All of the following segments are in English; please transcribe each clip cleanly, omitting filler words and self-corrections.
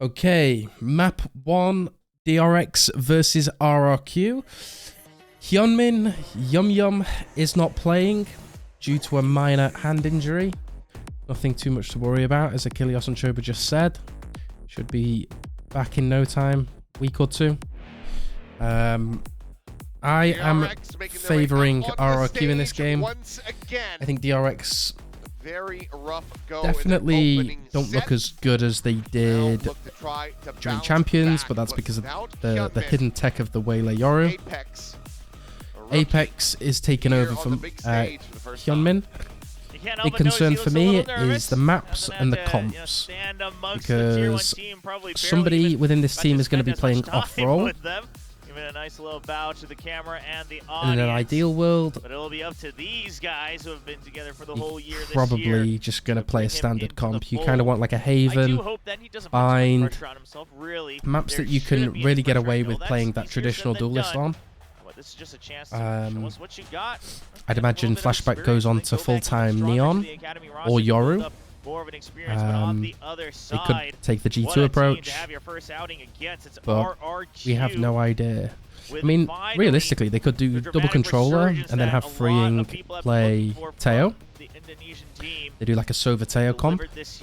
Okay, map 1, DRX versus RRQ. Hyunmin Yum Yum is not playing due to a minor hand injury. Nothing too much to worry about, as Achilles and Choba just said. Should be back in no time, week or two. I am favoring RRQ in this game. I think DRX definitely don't look as good as they did during Champions, but that's because of the hidden tech of the Waylay Yoru. Apex is taken over from Hyunmin. Big concern for me is the maps and the comps, because somebody within this team is going to be playing off-roll. A nice little bow to the camera and the audience. In an ideal world, but it'll be up to these guys who have been together for the whole year. Probably just going to play a standard comp. You kind of want like a Haven, Bind, maps that you can really get away with playing that traditional duelist on. This is just a chance to show us what you got. I'd imagine Flashback goes on to full-time Neon or Yoru. They could take the G2 approach, but we have no idea. I mean, realistically, they could do double controller and then have freeing play Teo. They do like a Sova Teo comp, but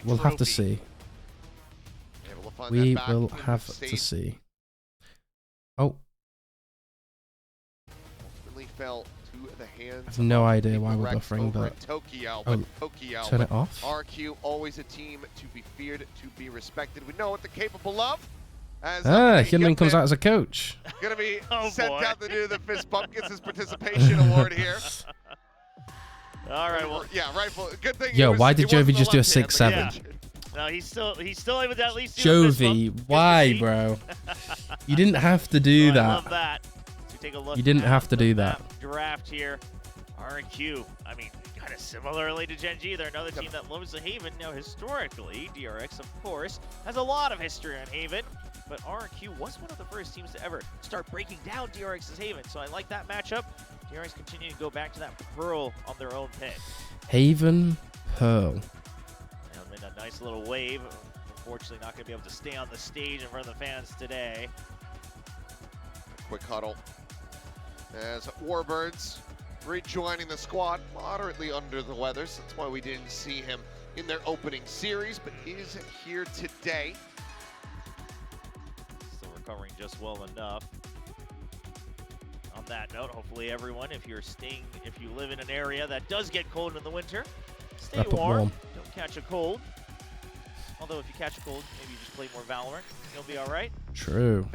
we'll have to see. We will have to see. Oh. I have no idea why we're buffering, but turn it off. RRQ, always a team to be feared, to be respected. We know what they're capable of. Hyunmin comes out as a coach. Gonna be sent out to do the fist bump, gets his participation award here. All right, well, yeah, rightful. Good thing. Yo, why did Jovi just do a 6-7? Yeah. No, he's still able to at least do Jovi, why, bro? You didn't have to do that. I love that. Take a look. You didn't have to do that. Draft here. RRQ, I mean, kind of similarly to Gen G, they're another team that loves the Haven. Now, historically, DRX, of course, has a lot of history on Haven, but RRQ was one of the first teams to ever start breaking down DRX's Haven, so I like that matchup. DRX continue to go back to that Pearl on their own pit. Haven, Pearl. And a nice little wave. Unfortunately, not going to be able to stay on the stage in front of the fans today. Quick huddle as Warbirds rejoining the squad, moderately under the weather, so that's why we didn't see him in their opening series, but is here today. Still recovering just well enough. On that note, hopefully everyone, if you live in an area that does get cold in the winter, stay warm. Don't catch a cold. Although if you catch a cold, maybe you just play more Valorant. You'll be all right. True.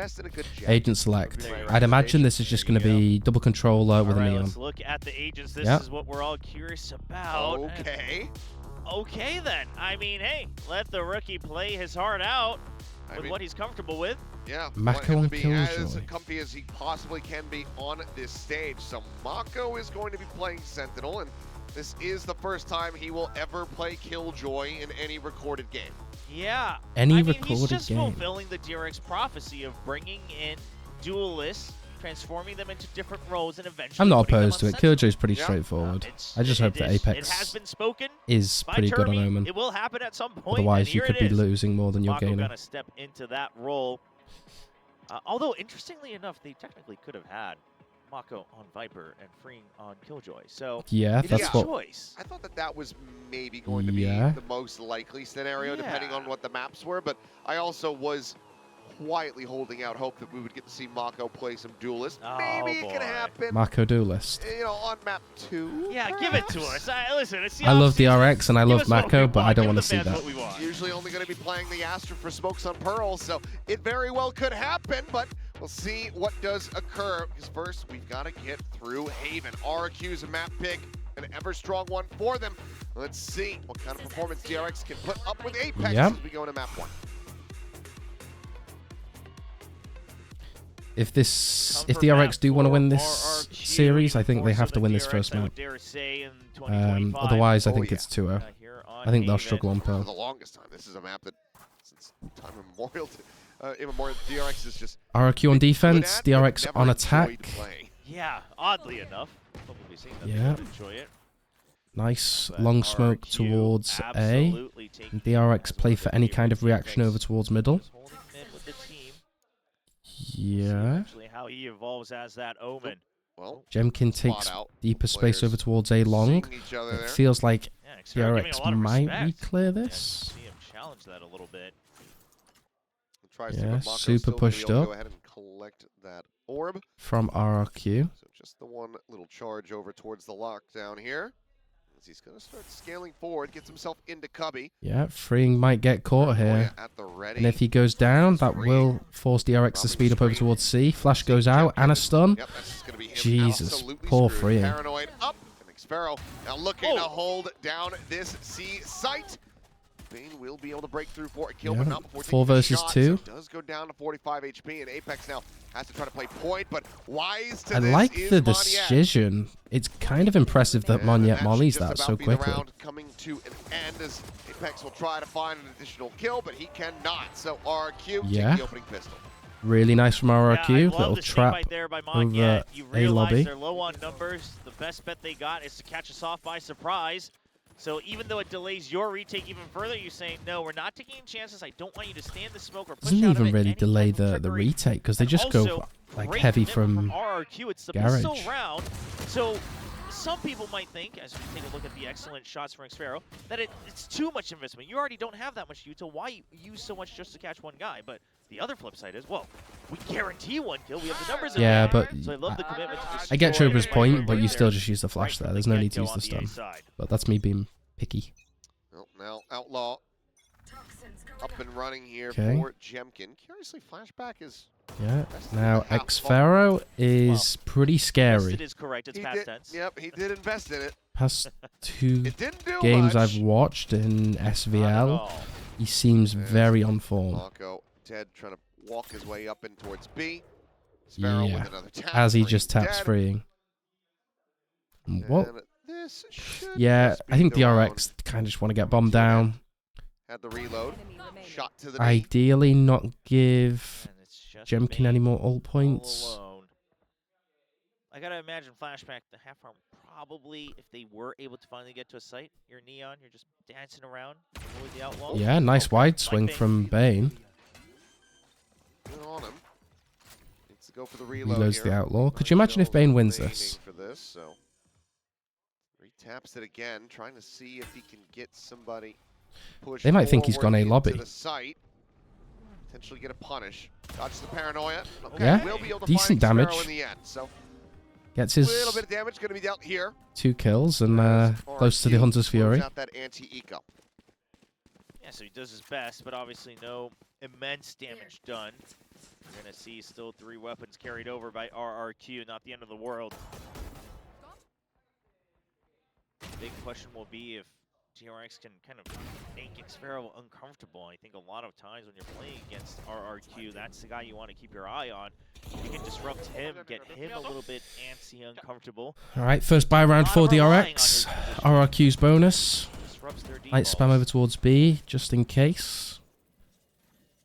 Agent select. I'd imagine this is just going to be double controller with a Neon. Let's look at the agents. This is what we're all curious about. Okay. Okay then. I mean, hey, let the rookie play his heart out with what he's comfortable with. Yeah. Mako and Killjoy. As comfy as he possibly can be on this stage. So Mako is going to be playing Sentinel, and this is the first time he will ever play Killjoy in any recorded game. Yeah, he's just fulfilling the DRX prophecy of bringing in duelists, transforming them into different roles, and eventually I'm not opposed to it. Killjoy's pretty straightforward. I just hope that Apex is pretty good on Omen. It will happen at some point. Otherwise, you could be losing more than you're gaining. Gonna step into that role. Although, interestingly enough, they technically could have had Mako on Viper and freeing on Killjoy. So yeah, that's what. I thought that was maybe going to be the most likely scenario, depending on what the maps were. But I also was quietly holding out hope that we would get to see Mako play some duelist. Maybe it can happen. Mako duelist. You know, on map 2. Yeah, give it to us. Listen, I love DRX and I love Mako, but I don't want to see that. Usually only going to be playing the Astra for smokes on Pearl, so it very well could happen, but we'll see what does occur. Because first, we've got to get through Haven. RRQ's a map pick, an ever-strong one for them. Let's see what kind of performance DRX can put up with Apex as we go into map 1. If DRX do want to win this series, I think they have to win this first map. Otherwise, I think it's 2-0. I think they'll struggle on Pearl. For the longest time, this is a map that, since time immemorial, DRX is just... RRQ on defense, DRX on attack. Yeah, oddly enough. Probably seeing that yeah. enjoy it. Nice But long smoke RRQ towards A. absolutely taking And DRX as play one of for the any favorite kind of reaction teammates. over towards middle. Just holding mid with the team. See Yeah. eventually how he evolves as that Omen. Well, Jemkin spot takes out. deeper space over Players towards A long. seeing each other It there. feels like Yeah, Xero giving a DRX lot of might respect. re-clear Yeah, this. see him challenge that a little bit. Tries to, Yeah, but Mako's super still gonna be pushed able to up go ahead and collect that orb. from RRQ. So just the one little charge over towards the lockdown here. As he's going to start scaling forward, gets himself into Cubby. Yeah, freeing might get caught here. At the ready. And if he goes down, that will force DRX to speed up over towards C. Flash goes out and a stun. Yep, that's just going to be him. Jesus, Absolutely poor screwed. freeing. Paranoid up. And Xero now looking to hold down this C site. Bane will be able to break through for a kill, but Yeah, not before 4 taking the versus shot, 2. So it does go down to 45 HP, and Apex now has to try to play point, but wise to I this like is the Monyet. decision. It's kind of impressive that And Monyet should mollies just that about so be the quickly. round coming to an end as Apex will try to find an additional kill, but he cannot. So RRQ Yeah. take the opening pistol. Really nice from Yeah, I RRQ. love Little the snake trap right there by over Monyet. You A lobby. realize they're low on numbers. The best bet they got is to catch us off by surprise. So even though it delays your retake even further, you're saying, no, we're not taking any chances. I don't want you to stand the smoke or push Doesn't out even of it. really Any delay type of the trickery. retake because they And just also, go like great heavy commitment from RRQ. It's the garage. pistol round. So some people might think, as we take a look at the excellent shots from Xero, that it's too much investment. You already don't have that much util. Why use so much just to catch one guy? But the other flip side is, well, we guarantee one kill. We have the numbers in Yeah, there. but So I love the commitment to I get destroy Chobra's it point, but right you there. still just use the flash Right there. from There's the no need to get-go use on the A stun. side. But that's me being picky. Well, now Outlaw up and running here Okay. for Jemkin. Curiously, Flashback is... Yeah. Best Now in the half Xero is pretty Yes, scary. it is correct. It's he past did, tense. Yep, he did invest in it. Past 2 It didn't do games much. I've watched in Not at SVL, all. he seems Yes. very on form. Mako, Ted trying to walk his way up in towards B. Sparrow Yeah, with another tap. as he Freeing just taps dead. freeing. What? And this should Yeah, just I be think the round. DRX kind of just want to get bombed down. Had the reload. Shot to the knee. Ideally, not give And it's just Jemkin Bane any more ult all points. alone. I gotta imagine Flashback, the half arm, probably, if they were able to finally get to a site, you're Neon, you're just dancing around, avoid the outlaw. Yeah, nice Okay. wide swing Bane. from Bane. Good on him. Needs to go for the reload Reloads here. the outlaw. Could Nine you imagine if kills Bane wins remaining this? For this, so retaps it again, trying to see if he can get somebody pushed They might think he's forward gone A into lobby. the site. Potentially get a punish. Dodges the paranoia. Okay, Yeah, will be able to decent find Xero damage. in the end. So Gets a little his bit of damage going to be dealt here. 2 kills and as close to the RRQ Hunter's close Fury. out that anti-eco. Yeah, so he does his best, but obviously no immense damage done. You're gonna see still 3 weapons carried over by RRQ, not the end of the world. The big question will be if DRX can kind of make Xero uncomfortable. I think a lot of times when you're playing against RRQ, that's the guy you want to keep your eye on. You can disrupt him, get him a little bit antsy, uncomfortable. Alright, first buy round for Not relying on DRX. his position. RRQ's bonus. Disrupts their Light spam defaults. over towards B, just in case.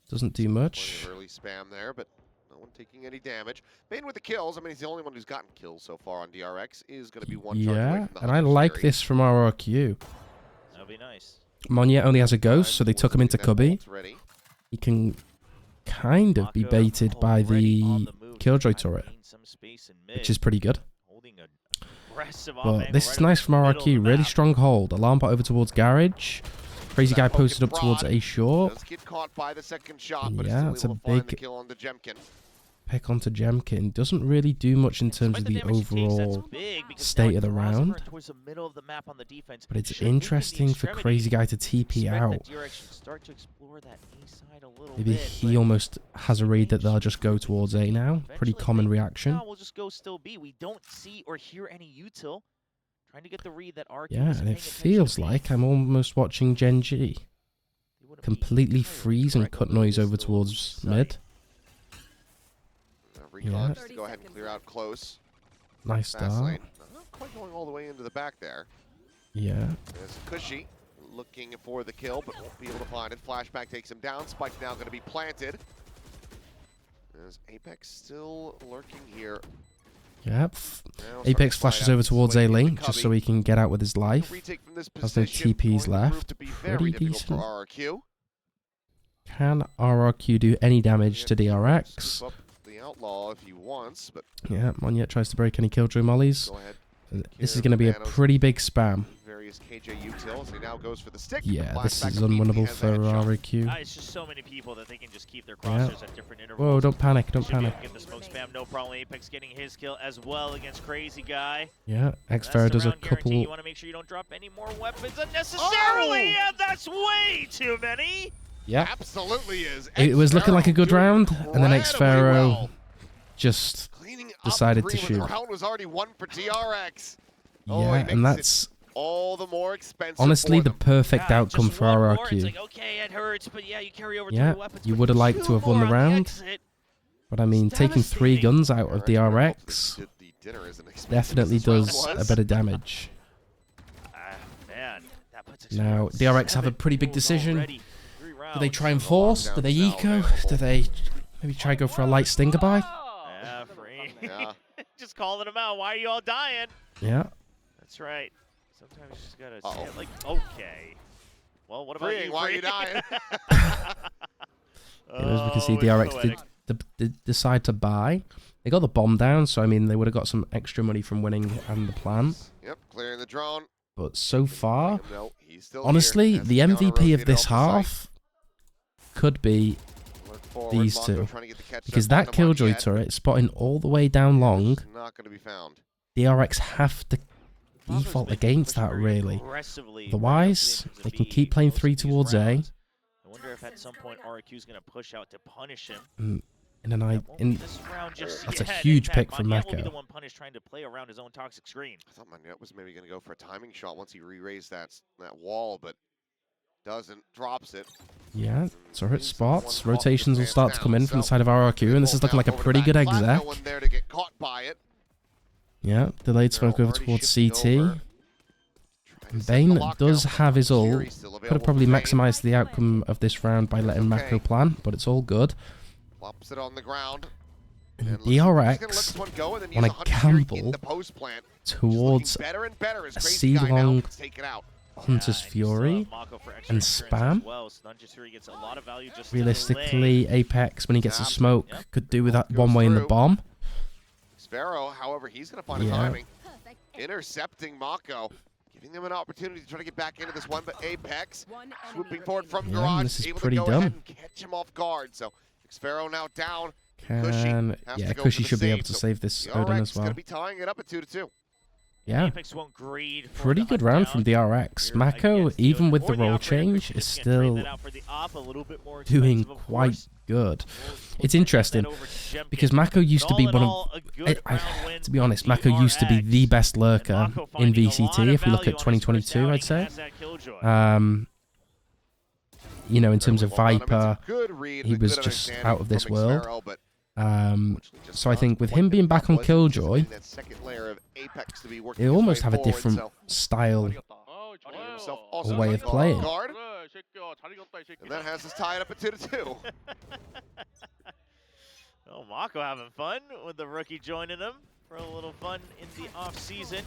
Doesn't do Plenty much. of early spam there, but no one taking any damage. Bane with the kills. I mean, he's the only one who's gotten kills so far on DRX. Is going to be one charge away Yeah, from the and I Hunter's like Fury. this from RRQ. That'll be nice. Monyet only has a ghost, so they took him into That cubby. ult's ready. He can kind of be Mako baited by already on the move, Killjoy trying to turret, gain some space in mid, which is pretty good. holding an aggressive off But angle this right is up nice the from middle of RRQ. the Really map. strong hold. Alarm bot over towards garage. Crazy That guy poke posted and up towards prod A short. Does get caught by the second shot, but Yeah, is it's still a able to find the big kill on the Jemkin. pick onto Jemkin. Doesn't really do much in terms Despite of the damage he takes, that's overall big because state now of the it draws everyone round. towards the middle of the map on the defense. But it's Should weaken the interesting for extremity. Crazy Guy to TP Expect out. that DRX should start to explore that A side a little Maybe bit, he but almost has a read that they'll just go towards A now. Pretty eventually common they- reaction. No, we'll just go still B. We don't see or hear any util. Trying to get the read that RRQ Yeah, isn't and it paying attention feels to B. like I'm almost watching Gen G. They wouldn't be Completely entirely freeze and correct, cut although it noise is over still towards site. mid. Recon Yeah. just to go ahead and clear out close. Nice Fast start. lane. Not quite going all the way into the back there. Yeah. There's Cushy looking for the kill, but won't be able to find it. Flashback takes him down. Spike now going to be planted. As Apex still lurking here Yep. Now Apex starting to flashes slide over out towards this way A-Link in the just so cubby. he can get out with his life. Retake from this Has no position, TPs going to prove left. to be Pretty very difficult decent. for RRQ. Can RRQ do any damage to DRX? Scoop up the outlaw if he wants, but Yeah, Monyet tries to break any Killjoy mollies. go ahead. This is going to be a pretty big spam. Various KJ utils. He now goes for the stick. Yeah, this Flashback is immediately unwinnable has a for headshot. RRQ. It's just so many people that they can just keep their Yeah. crosshairs at different intervals. Whoa, don't panic, don't Should be able panic. to get the smoke spam, no problem. Apex getting his kill as well against Crazy Guy. Yeah, That's Xfero the does a round guarantee. couple... You want to make sure you don't drop any more weapons unnecessarily, and that's way too many. Yeah, Absolutely is. it was looking like a good doing round, and then incredibly Xfero well. just... Cleaning up decided to three when shoot. The round was already won for DRX. Oh, Yeah, he and makes that's it all the more expensive. honestly for the them. perfect outcome just for one more, It's RRQ. like, okay, it hurts, but yeah, you carry over Yeah, three weapons. you but would have liked two to have won the more on round. exit. But I mean, It's taking 3 devastating. guns out of DRX Did the dinner as an expensive definitely as well does a was. bit of damage. Man, that puts Now, Xfero DRX have a 7 pretty big kills decision. already. 3 Do they rounds. try and force? Do they eco? Do they maybe try and go for a light stinger buy? Yeah, free. Yeah. Just calling them out. Why are you all dying? Yeah. That's right. Sometimes you just gotta Uh-oh. say it like, okay. Well, what about Freeing, you? why are you Free? dying? As we can see, Oh, it's DRX poetic. did decide to buy. They got the bomb down, so I mean, they would have got some extra money from winning and the plant. Yep, clearing the drone. But so far, No, he's still honestly, here as the counter MVP rotated of this off the site. half could be Look forward, these Mako two. trying to get the catch because up on that the Killjoy Monyet. turret spotting all the way down long, It's not going to be found. DRX have to Mako's default been against that pushing very really. aggressively Otherwise, right up to the they can B keep playing most of 3 these towards A. rounds. I wonder if at some point RRQ is going to push out to punish him. In an That won't be in this round just that's a yet. huge In fact, pick from Monyet will be Mako. the one punished trying to play around his own toxic screen. I thought Monyet was maybe going to go for a timing shot once he re-raised that wall, but doesn't. Drops it. yeah, turret He's spots. one off the Rotations will stance start to now, come in from the so side of RRQ, and this is looking like a pretty good exec. No one there to get caught by it. Yeah, delayed They're smoke over already towards shifting CT. over. Trying to set the Bane lockdown, does but have his ult. Fury's still Could have available probably for Bane. maximised the outcome of this round by letting Mako plant, but it's all good. Flops it on the ground. And And looks like he's gonna let this DRX one go and then wanna use 100 Fury in gamble the post plant. towards Better and better as a Crazy Guy now C-long gets taken out. Hunter's and you still Fury. have Mako for extra and experience spam. as well, so Hunter's Fury gets a lot of value just to Realistically, Apex, when he gets a Yeah. smoke, Yep. could do with that Goes one way in the through. bomb. Sparrow, however, he's going to find a Yeah. timing. Intercepting Mako, giving them an opportunity to try to get back into this one, but Apex swooping forward from Yeah, Garage, this is able pretty to go dumb. ahead and catch him off guard. So Sparrow now down. Can has yeah, to go Cushy for the should be able save, to so save this The Odin RX as is going well. to be tying it up at 2-2. Yeah, Apex won't greed for pretty the good hunt round down from DRX. here Mako, against the even Odin with or the role operator. change, is Christian's gonna still trade that out for the op, a little bit more doing expensive, of quite course. good. We'll It's turn interesting that over to Jemkin. because Mako used to But be all in one of, all, a good round win to be honest, for Mako used to be the DRX. best And lurker Mako in finding a lot VCT. of If we look value at on his first 2022, I'd say. outing as that Killjoy. You know, in terms of Well done. I mean, it's a Viper, good read, he a was good just understanding out of this from world. Sparrow, but unfortunately just So I not think with quite him the being back on was Killjoy, anticipating that second layer of Apex to be working they his almost way have a forward, different so style. getting himself also way of put on playing. guard, and that has us tied up at 2-2. Oh, Mako having fun with the rookie joining him for a little fun in the off season.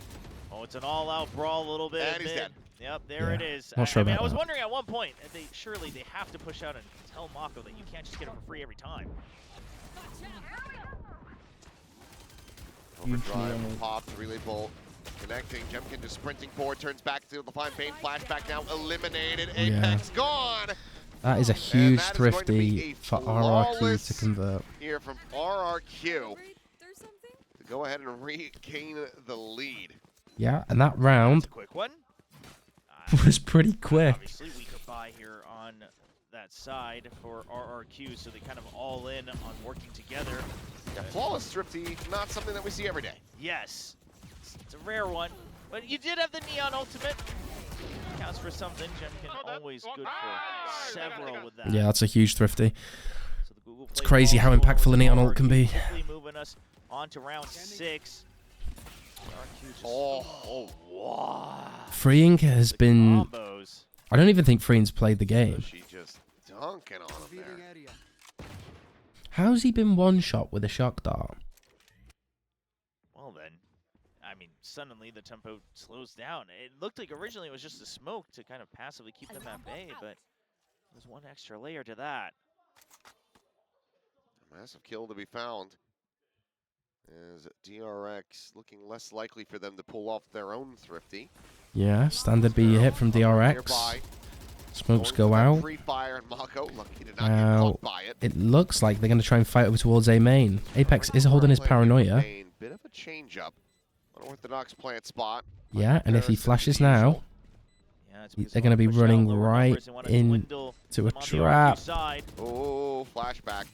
Oh, it's an all-out brawl a little bit. And he's mid. dead. Yep, there Yeah, it is. not sure I mean, about I was that. wondering at one point, surely they have to push out and tell Mako that you can't just get him for free every time. Overdrive, pop, relay bolt, connecting. Jemkin just sprinting forward, turns back to the fine Bane. Flashback now eliminated. Apex gone. That is a And huge that is going to be thrifty a for RRQ flawless to convert. Here from RRQ to go ahead and regain the lead. Yeah, and that That's round a quick one. was pretty quick. Obviously, we could buy here on that side for RRQ, so they kind of all in on working together. Yeah, flawless thrifty, not something that we see every day. Yes, it's a rare one, but you did have the Neon Ultimate. Counts for something. Jemkin always good for several with that. Yeah, that's a huge thrifty. So the Google It's Play crazy ball how forward impactful a with Neon ult can be. quickly moving us on to round 6. RRQ just Wow. Freeing has the been. combos. I don't even think Freeing's played the game. She just dunking on him there. How's he been one shot with a shock dart? Well, suddenly the tempo slows down. It looked like originally it was just a smoke to kind of passively keep them at bay, but there's one extra layer to that. A massive kill to be found. As DRX looking less likely for them to pull off their own Thrifty. Yeah, standard B hit from DRX. Smokes go out. Free fire and Mako, lucky to not get Now, caught by it looks like they're going to try and fight over towards A main. Apex is holding his paranoia. Bit of a change up. Unorthodox plant spot. Yeah, and if he flashes now, they're going to be running right into a trap. Oh, flashback.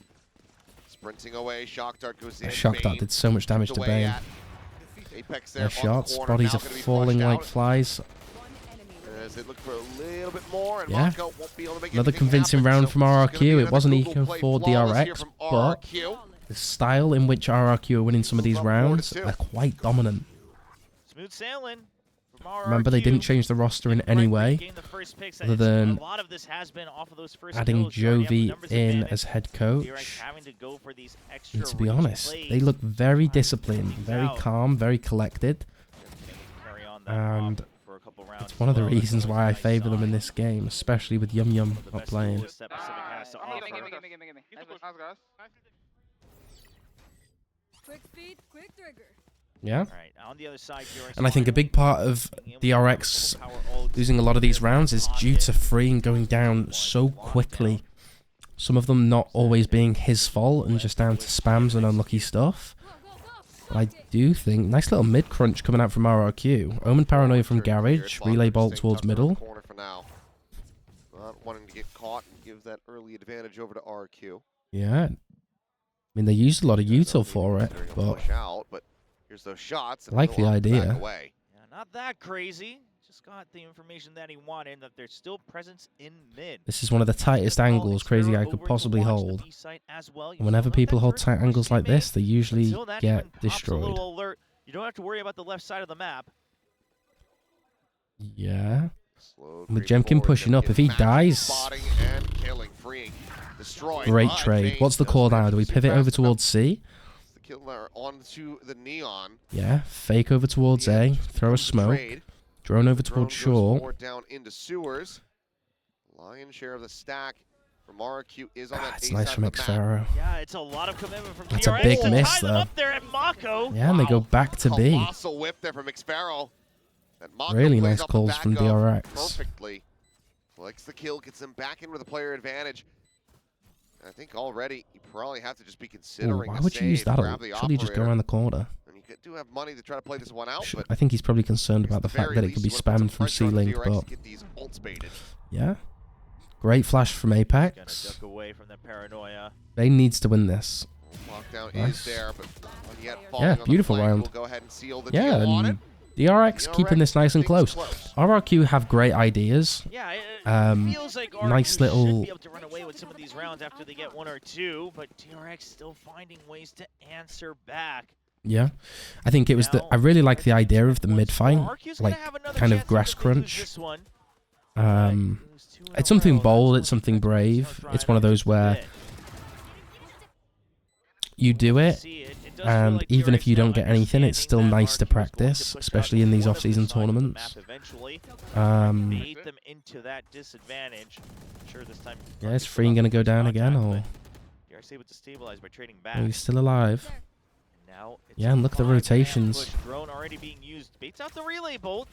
Sprinting away, Shock Dart goes in. Shock Dart did so much damage to Bane. Apex Their shots, bodies are falling like flies. As they look for a little bit more, and Yeah, Mako won't be able to make another convincing happen, round so from it's gonna be RRQ. It another wasn't Google eco play for flawless here DRX, from but RRQ. the style in which RRQ are winning some of these About 4 to rounds 2. are quite dominant. Smooth sailing. Remember, they didn't change the roster in any way, other than adding Jovi in as head coach. And to be honest, they look very disciplined, very calm, very collected. And it's one of the reasons why I favor them in this game, especially with Yum Yum not playing. Quick feet, quick trigger. Yeah. Right, on the other side, And I think a big part of DRX losing a lot of these rounds is due to Freeing going down so quickly. Some of them not always being his fault and just down to spams and unlucky stuff. But I do think, nice little mid-crunch coming out from RRQ. Omen Paranoia from Garage, Relay Bolt towards middle. Not wanting to get caught and give that early advantage over to RRQ. Yeah. I mean, they used a lot of util for it, but here's those shots. I like the idea. Yeah, not that crazy. Just got the information that he wanted, that there's still presence in mid. This is one of the tightest angles Crazy Guy could possibly hold. And whenever people hold tight angles like this, they usually get destroyed. You don't have to worry about the left side of the map. Yeah. With Jemkin pushing up, if he dies... Great trade. What's the call now? Do we pivot over towards C? Onto the neon. Yeah, fake over towards A, throw a smoke, drone over towards shore. Down into sewers. Lion's share of the stack from RRQ is on that it's nice from Xfaro. Yeah, it's a lot of commitment from That's a DRX big to miss, tie them though. up there at Mako. Yeah, and they go back to B. Colossal whip there from Xfaro. Really nice calls from DRX. Perfectly. Flicks the kill, gets them back in with a player advantage. I think already you probably have to just be considering. Ooh, why would you use that? Surely just go around the corner. And you do have money to try to play this one out, but I think he's probably concerned about the fact that it could be spammed from C-Link, but yeah. Great flash from Apex. Duck away from the paranoia. Bane needs to win this. Lockdown Nice. is there, but yet Yeah, beautiful round. We'll go ahead and seal the Yeah, deal on it. and DRX keeping this nice and close. RRQ have great ideas. Yeah, it feels like RRQ nice little... should be able to run away with some of these rounds after they get 1 or 2, but DRX still finding ways to answer back. Yeah, I think it was I really like the idea of the mid-fight, like kind of grass crunch. It's something bold, it's something brave. It's one of those where you do it, and even if you don't get anything, it's still nice to practice, especially in these off-season tournaments. Yeah, is Freeing going to go down again, or are we still alive? Yeah, and look at the rotations. Drone already being used. Baits out the relay bolt.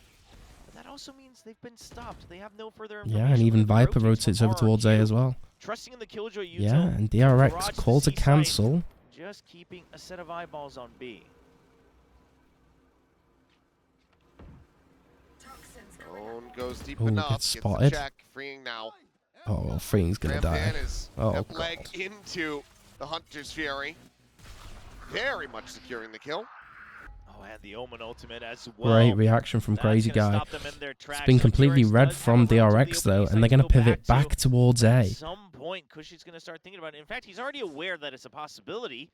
But that also means they've been stopped. They have no further information. Yeah, and even Viper rotates over towards A as well. Trusting in the Killjoy util. Yeah, and DRX call to cancel. Just keeping a set of eyeballs on B. Drone goes deep Ooh, enough. gets spotted. Check. Freeing now. Oh, well, Freeing's gonna die. Oh, leg into the Hunter's Fury. Very much securing the kill. Oh, and the Omen ultimate as well. Great reaction from Crazy Guy. It's been completely read from DRX though, and they're going to pivot back towards A. At some point, Cushy's going to start thinking about it. In fact, he's already aware that it's a possibility.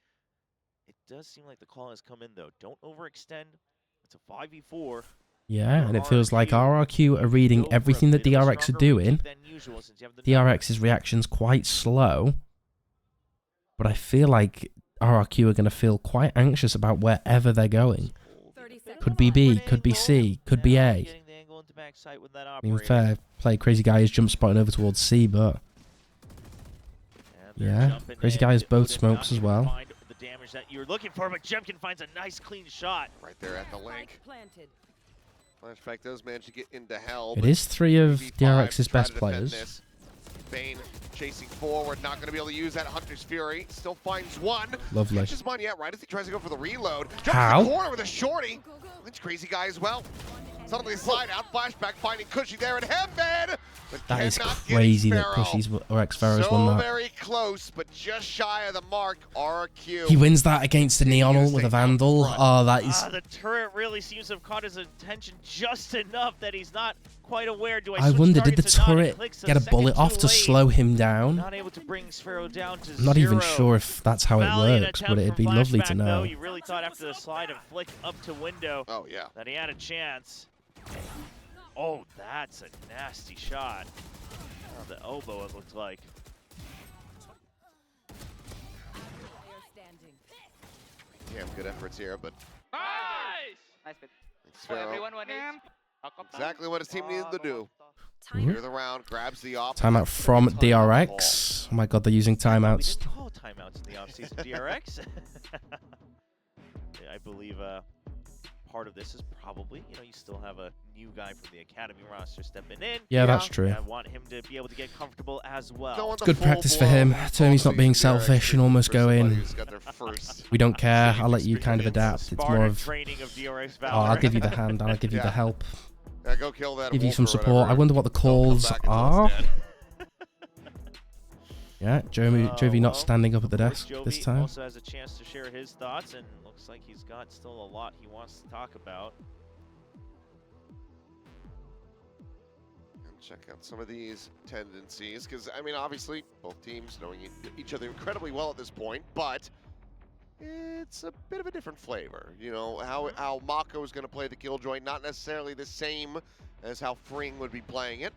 It does seem like the call has come in though. Don't overextend. It's a 5v4. Yeah, and it feels like RRQ are reading everything that DRX are doing. DRX's reaction's quite slow, but I feel like RRQ are going to feel quite anxious about wherever they're going. Could be B, could be C, could be A. Getting the angle into backside with that I mean, operator. fair play. Crazy Guy is jump spotting over towards C, but And they're yeah. jumping Crazy in. Guy has both Odin smokes not as gonna well. find the damage that you're looking for, but Jemkin finds a nice clean shot. Right there at the link. Spike planted. Flashback does manage to get into hell. It but is 3 of BB5 DRX's try best to defend players. this. Bane chasing forward, not going to be able to use that Hunter's Fury. Still finds one. Lovely. Catches one yet, right as he tries to go for the reload. Jumps How? in the corner with a shorty. Go, go. Lynch Crazy Guy as well. Suddenly slide out, flashback finding Cushy there in heaven. But That is cannot get crazy that Xpharaoh. Cushy's or Xpharaoh's So won that. very close, but just shy of the mark. RRQ. He wins that against the Neonal with a Vandal. Oh, that is... The turret really seems to have caught his attention just enough that he's not quite aware. Do I I switch wonder, did the targets or not? He turret clicks a get a second bullet off too to late. slow him down? Not able to bring Xpharaoh down to I'm not even 0. sure if that's how it Valiant works, but attempt it'd from be lovely to Flashback, know. Though. You really thought after the slide and flick up to window Oh, yeah. that he had a chance. Oh, that's a nasty shot. Oh, the elbow, it looked like. They are standing. Yeah, good efforts here, but Nice bit. Xpharaoh, Everyone one is. exactly what his team needed to do. Mhm. Clear the round, grabs the off. Timeout from DRX. Oh my god, they're using We timeouts. didn't call timeouts in the offseason, DRX. Yeah, I believe part of this is probably, you still have a new guy from the academy roster stepping in. Yeah, that's true. I want him to be able to get comfortable as well. Going the Good full practice for blow him. full Termy's not being season DRX selfish and almost for go somebody in. who's got their first We don't care. I'll let you Same kind of experience. adapt. It's more of, Training of DRX oh, I'll Valor. give you the hand. I'll give you Yeah. the help. Yeah, go kill that Give you wolf some or support. whatever. I wonder what the Don't come calls back until are. it's dead. Yeah, Jovi not well, standing up at the of course, desk this Jovi time. also has a chance to share his thoughts, and looks like he's got still a lot he wants to talk about. And check out some of these tendencies, because, I mean, obviously, both teams knowing each other incredibly well at this point, but it's a bit of a different flavor. You know, how Mako is going to play the Killjoy, not necessarily the same as how Fring would be playing it.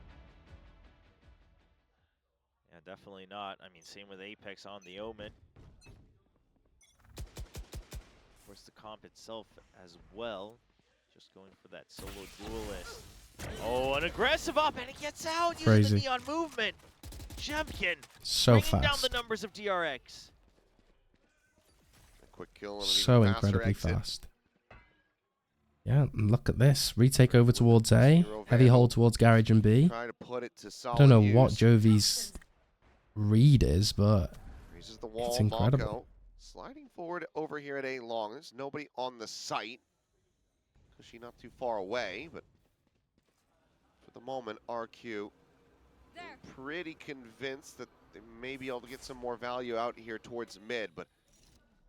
Yeah, definitely not. I mean, same with Apex on the Omen. Of course, the comp itself as well. Just going for that solo duelist. Oh, an aggressive up, and he gets out using Crazy. the neon movement. Jemkin So bringing down fast. the numbers of DRX. A quick kill and an So even faster incredibly exit. fast. Yeah, and look at this. Retake over towards A. Zero Heavy Vandal. hold towards Garage and B. Try to put it to I solid don't know use. what Jovi's read is, but Raises the wall, it's incredible. Mako sliding forward over here at A long. There's nobody on the site. Cushy not too far away, but for the moment, RQ There. pretty convinced that they may be able to get some more value out here towards mid, but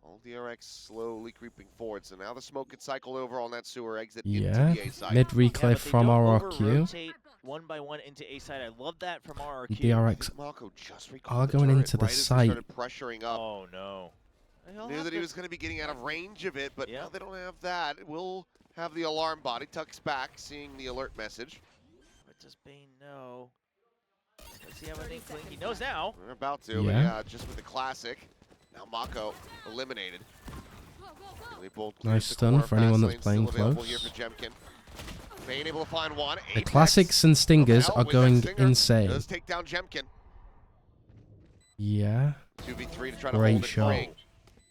all DRX slowly creeping forward. So now the smoke gets cycled over on that sewer exit yeah. into the A side. Mid Yeah, reclay but they from don't RRQ. over-rotate one by one into A side. I love that from RRQ. DRX Mako just are recalled going turret into the right as he site. started pressuring up. Oh no. He'll Knew have that he to- was going to be getting out of range of it, but Yeah. now they don't have that. We'll have the alarm bot. He tucks back, seeing the alert message. What does Bane know? Does he have an inkling? He knows now. We're about to, but Yeah. yeah, just with the classic. Now Mako eliminated. Go, go, go. They both Nice clears the stun corner. for anyone Fast that's lane playing still available close. Here for Jemkin. Bane able to find one. The Apex classics and stingers of are hell with that going stinger. insane. Does take down Jemkin. Yeah. 2v3 to try to Great hold it shot. free.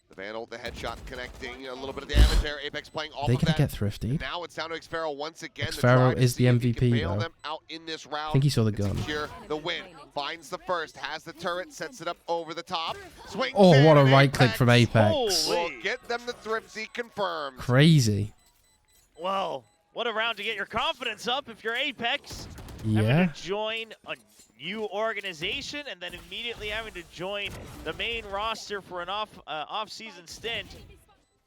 The Vandal, the headshot connecting. A little bit of damage there. Apex playing off They of gonna that. get thrifty. Now it's down to Xpharaoh once again. to Xpharaoh try to is the see if he can MVP bail though. them out in this round. I think he saw the and gun. secure the win. Finds the first, has the turret, sets it up over the top. Swings Oh, in, what a and right click from Apex. will get them the thrifty confirmed. Crazy. Well, what a round to get your confidence up if you're Apex. Yeah. Having to join a new organization and then immediately having to join the main roster for an off-season stint.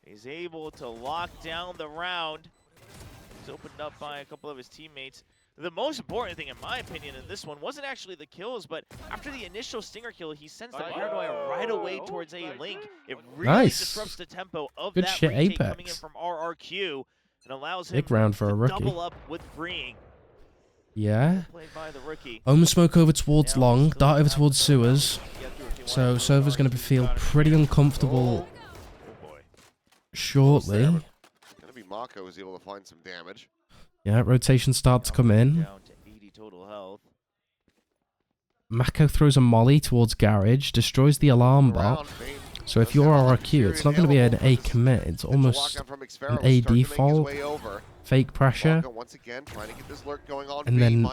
He's able to lock down the round. He's opened up by a couple of his teammates. The most important thing, in my opinion, in this one wasn't actually the kills, but after the initial stinger kill, he sends the paranoia right away towards A link. It really Nice. disrupts the tempo of Good that shit, retake coming in Apex. from RRQ and allows him Big round for to a rookie. double up with freeing. Yeah. Played by the rookie. Omen smoke over towards Now long, still dart over have towards to sewers. get through if you So want Sova's going to feel pretty uncomfortable Oh boy. shortly. Gonna be Mako was able to find some damage. Yeah, rotation start to come in. Down to 80 total health. Mako throws a molly towards Garage, destroys the alarm bot. So if you're RRQ, it's not going to be an A commit. It's almost an A default. Fake pressure. And then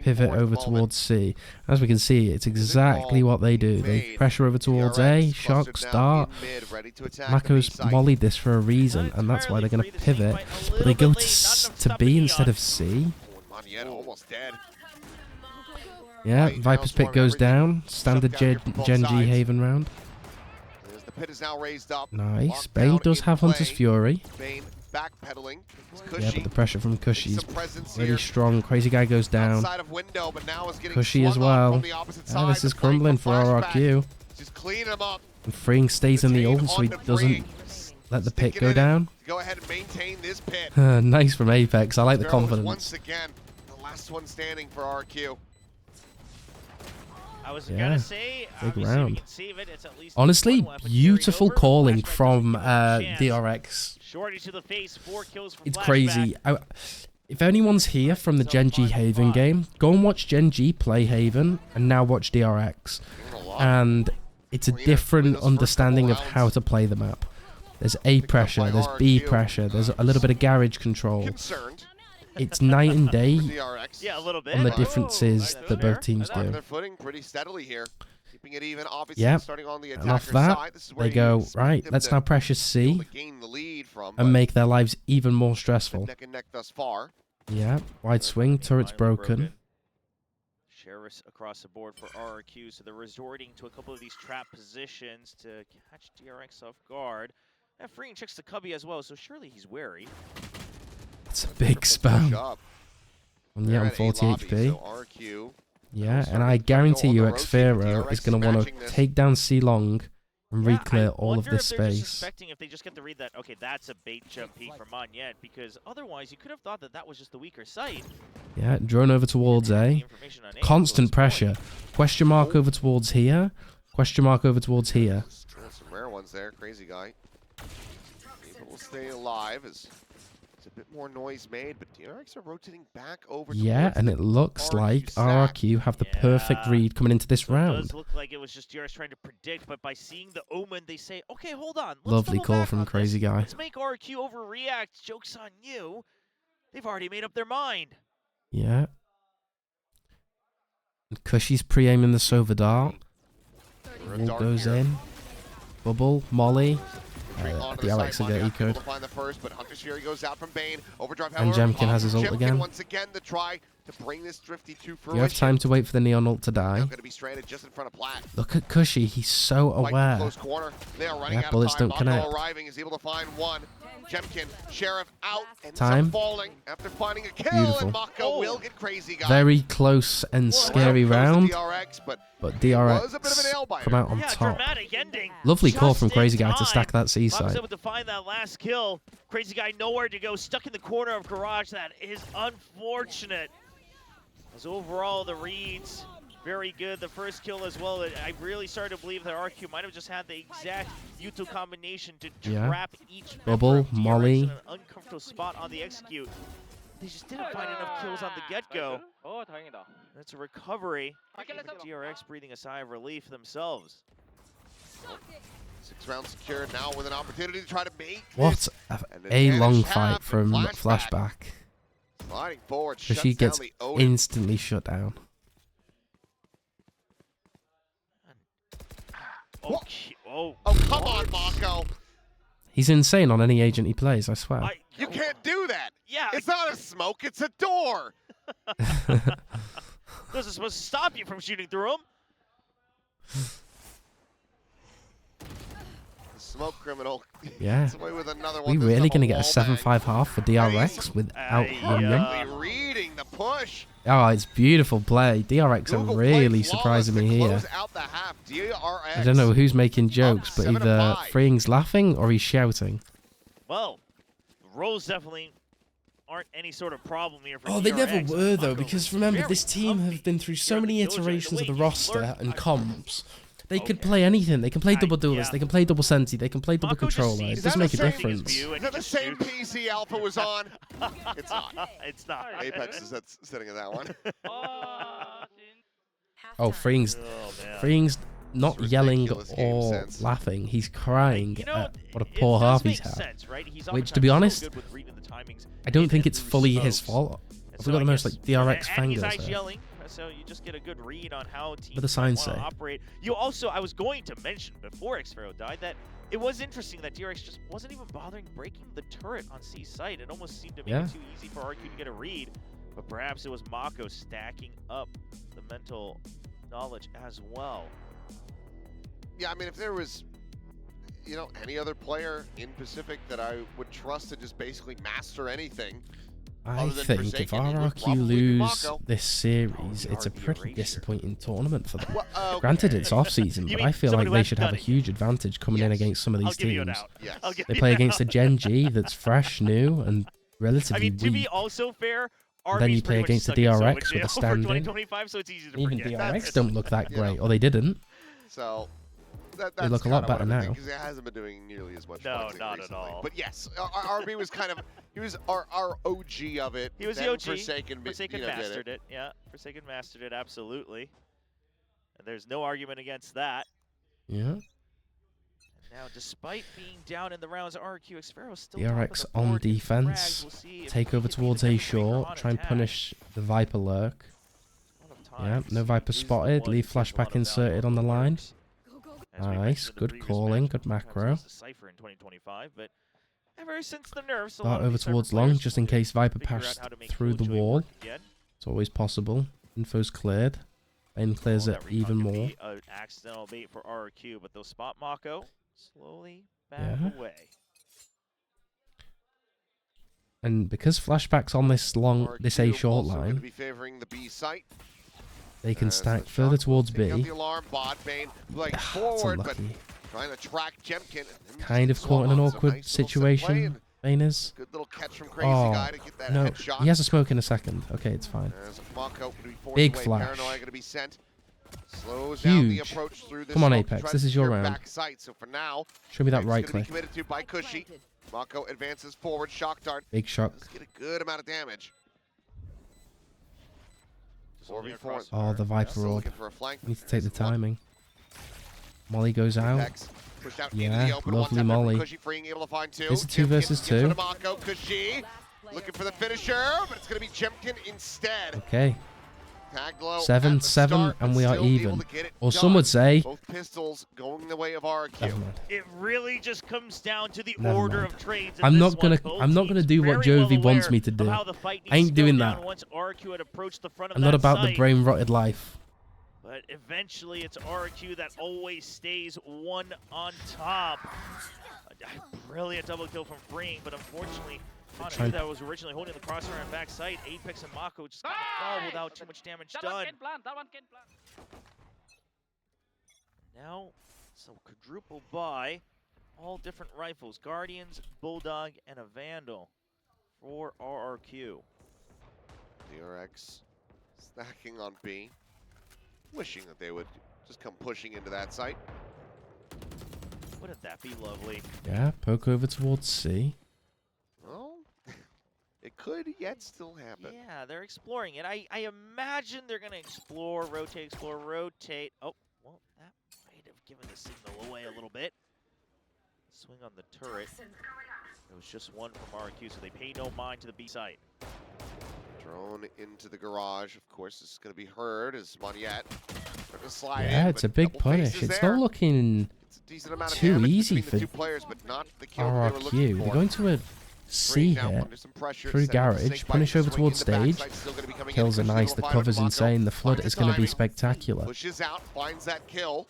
pivot over towards C. As we can see, it's exactly what they do. They pressure over towards A, shock, start. Mako's mollied this for a reason, and that's why they're going to pivot. But they go to B instead of C. Yeah, Viper's Pit goes down. Standard Gen G Haven round. The pit is now raised up. Nice. Bane does have Hunter's Fury. Bane backpedaling. Yeah, but the pressure from Cushy is really strong. Crazy Guy goes down. Cushy as well. This is crumbling for RRQ. Just clean him up. And Freeing stays in the ult so he doesn't let the pit go down. Go ahead and maintain this pit. Nice from Apex. I like the confidence. Once again, the last one standing for RRQ. I was gonna say, big round. it's at least Honestly, beautiful calling from DRX. Shorty to the face, 4 kills from It's crazy. If anyone's here from the Gen G Haven game, go and watch Gen G play Haven, and now watch DRX. And it's a different understanding of how to play the map. There's A pressure, there's B pressure, there's a little bit of garage control. It's night and day yeah, a little bit. on the differences that both teams do. They're footing pretty steadily here. Keeping it even, obviously, Yep. starting on the And off attacker's that, side. This is where they you go, expect right, them let's to now pressure be able C to gain the lead from, and but make their lives even more stressful. neck and neck thus far. Yeah, wide swing, turret's broken. Sheriffs across the board for RRQ, so they're resorting to a couple of these trap positions to catch DRX off guard. And Freeing checks the cubby as well, so surely he's wary. It's a big spam. And yeah, on 40 HP. So RRQ, Yeah, and I guarantee you Xfero is going to want to take down C long and re-clear all of this I wonder if they're just space. suspecting if they just get the read that, okay, that's a bait jump peek from Monyet, because otherwise you could have thought that that was just the weaker site. Yeah, drone over towards A. Constant pressure. Question mark over towards here. Question mark over towards here. Some rare ones there. Crazy Guy. People will stay alive as it's a bit more noise made, but DRX are rotating back over. Yeah, and it looks like RRQ have the perfect read coming into this round. It does look like it was just DRX trying to predict, but by seeing the omen, they say, okay, hold on. Lovely call from Crazy Guy. Let's make RRQ overreact. Joke's on you. They've already made up their mind. Yeah. And Cushy's pre-aiming the Sova dart. Wall goes in. Bubble, Molly. The Alex will get ecoed. And Jemkin has his ult again. Once again to try to bring this Drifty to fruition. You have time to wait for the Neon ult to die. Going to be stranded just in front of Black. Look at Cushy, he's so aware. Close corner. They are running out of bullets time. don't connect. Arriving is able to find one. Jemkin, Sheriff out, and Time. falling after finding a kill. Beautiful. And Mako will get Crazy Guy. Very close and scary round. DRX, but But was a bit of an DRX nail-biter. come out on Yeah, top. dramatic ending. Lovely call Just from in Crazy Guy to time. stack that C Mako's side. able to find that last kill. Crazy Guy nowhere to go, stuck in the corner of Garage. That is unfortunate. As overall, the reads very good. The first kill as well. I really started to believe that RQ might have just had the exact Yuto combination to trap each Bubble, member of DRX Molly. in an uncomfortable spot on the execute. They just didn't find enough kills on the get-go. Oh, 다행이다. That's a recovery. DRX breathing a sigh of relief themselves. 6 rounds secured now with an opportunity to try to make What this a long advantage fight happen. from Flashback. Sliding forward, So shuts she gets down the Odin. instantly shut down. Oh, come on, Mako. He's insane on any agent he plays, I swear. You can't do that. Yeah. It's not a smoke, it's a door. Those are supposed to stop you from shooting through them. The smoke criminal. Yeah. Gets away with another one. We This really double going to get a wall bang. 7-5 half for DRX without Yum Yum? Perfectly reading the push. Oh, it's beautiful play. DRX Google are play really flawless surprising to me here. close out the half. DRX I don't know who's making jokes, but 7 to either 5. Freeing's laughing or he's shouting. Well, roles definitely aren't any sort of problem here for Oh, they never DRX. were, though, Mako because remember, very this team comfy have been through so here on many the Dojo. iterations of the way he's roster learned- and comps They could play anything. They can play double duelist. yeah. They can play double senti. They can play double Mako just controller. sees It doesn't make a that everything as difference. view and Is that the just same shoots. PC Alpha was on? It's not. It's not. Apex is that's sitting in that one. Oh, Oh, Freeing's Oh, man. Freeing's not It's yelling ridiculous game or sense. laughing. He's crying You know, at what a it poor does half make he's had. sense, right? He's Which, to oftentimes be so honest, good with reading the timings I don't in think and it's through fully his smokes. fault. And I've so got I the most guess- like DRX and he's fangirls ice here. yelling, so you just get a good read on how teams What the signs might wanna say? operate. You also, I was going to mention before Xfero died that it was interesting that DRX just wasn't even bothering breaking the turret on C site. It almost seemed to make Yeah. it too easy for RQ to get a read, but perhaps it was Mako stacking up the mental knowledge as well. Yeah, I mean, if there was, you know, any other player in Pacific that I would trust to just basically master anything. I Other than think if Forsaken, he would RRQ probably be lose Mako. this series, the it's a RB pretty erasure. disappointing tournament for them. Well, Granted, it's off season, You but mean I feel somebody like who they hasn't should have a done it? huge advantage coming in Yes. against some of I'll these give you an teams. out. yes. I'll give They you play an against a out. Gen G that's fresh, new, and I relatively mean, to be weak. also fair, Then you RB's play pretty much against the stuck himself in DRX with jail a for stand-in. 2025, so it's easy to Even forget. DRX don't look that You great, know. or they didn't. So that's They look a lot better now. because it hasn't been doing nearly as much. No, flexing not at recently. all. But yes, RB was kind of he was our OG of it. He was then the OG. Forsaken, Forsaken you know, did mastered it. Yeah, Forsaken mastered it, absolutely. And there's no argument against that. Yeah. Now, despite being down in the rounds, RRQ Xfero still DRX top of the on board in defense. frags. We'll see if Take he over can towards beat A the Finger short. on Try and attack. punish the Viper lurk. A lot of Yeah, times, no Viper he's the spotted. one Leave who gives a lot flashback of inserted value on the when it line. works. Go, go, go. As we Nice, mentioned in the good previous calling, match, good sometimes macro. it's a Cypher in 2025, but ever since the nerfs, a lot Start of over these Cypher towards long, players just in will case Viper figure out passed how to make through the Killjoy wall. work again. It's always possible. Info's cleared. Bane clears Oh, it that recon even could more. be an accidental bait for RRQ, but they'll spot Mako slowly back Yeah. away. And because flashback's on this long, this A RRQ short also gonna line, be favoring the B site. they can As stack the further shot will towards take out B. the alarm, bot Bane like That's forward, but unlucky. trying to track Jemkin. and then Kind of swap caught in an on, so awkward nice little set play situation. and Bane is. Good little catch from Crazy Oh, Guy to get that no. headshot. He has a smoke in a second. Okay, it's fine. As Mako going to be forced Big away, flash. Paranoia going to be sent. Slows down the Huge. approach through this Come on, smoke to Apex, try this to is your secure round. back sight. So for now, Show me that Apex right gonna be click. committed to by Cushy. Planted. Mako advances forward, shock dart. Big shock. Does get a good amount of damage. Just only 4v4. across Oh, the Viper Still orb. looking for a flank. Need to take the There's one. timing. Molly goes out. Apex pushed out into Yeah, the open. lovely One-tap Molly. from Cushy, freeing, able to find two. It's a 2 Jemkin versus gives 2. it to Mako. Cushy Last player looking for the standing. finisher, but it's going to be Jemkin instead. Okay. Tagged low 7-7, at the start, and but we are still able even. to get it Or some done. would say, Both pistols going the way of RRQ. never mind. It really just comes down to the Never order mind. of trades. in I'm this not one. gonna- Both I'm not teams gonna do what very well Jovi wants aware me to of do. how the fight I ain't needs to go doing down that. Once RRQ had approached the front of I'm not that about the site. brain rotted life. But eventually, it's RRQ that always stays one on top. A brilliant double kill from Freeing, but unfortunately, on Trying- who that was originally holding the crosshair on back sight, Apex and Mako just got the fall without too much damage That one done. can plant, that one can plant. Now, so quadruple buy, all different rifles, Guardians, Bulldog, and a Vandal for RRQ. DRX stacking on B. Wishing that they would just come pushing into that site. Wouldn't that be lovely? Yeah, poke over towards C. Well, it could yet still happen. Yeah, they're exploring it. I imagine they're going to explore, rotate. Oh, well, that might have given the signal away a little bit. Swing on the turret. It was just one from RRQ, so they pay no mind to the B site. Drone into the garage. Of course, this is going to be heard as Moniette trying to slide in. Yeah, it's a but big double punish. faces It's there. not looking It's a decent amount of too damage easy between the for two players, but not the kill they were looking RRQ. for. They're going to a C Bring now hit. under some pressure, through setting up the garage, snake bite, punish over swing towards into stage. backside, still gonna be coming in. Kills are Cushy nice. will The find cover's Mako. insane. The flood Finds is the going to be timing. spectacular. Pushes out, finds that kill.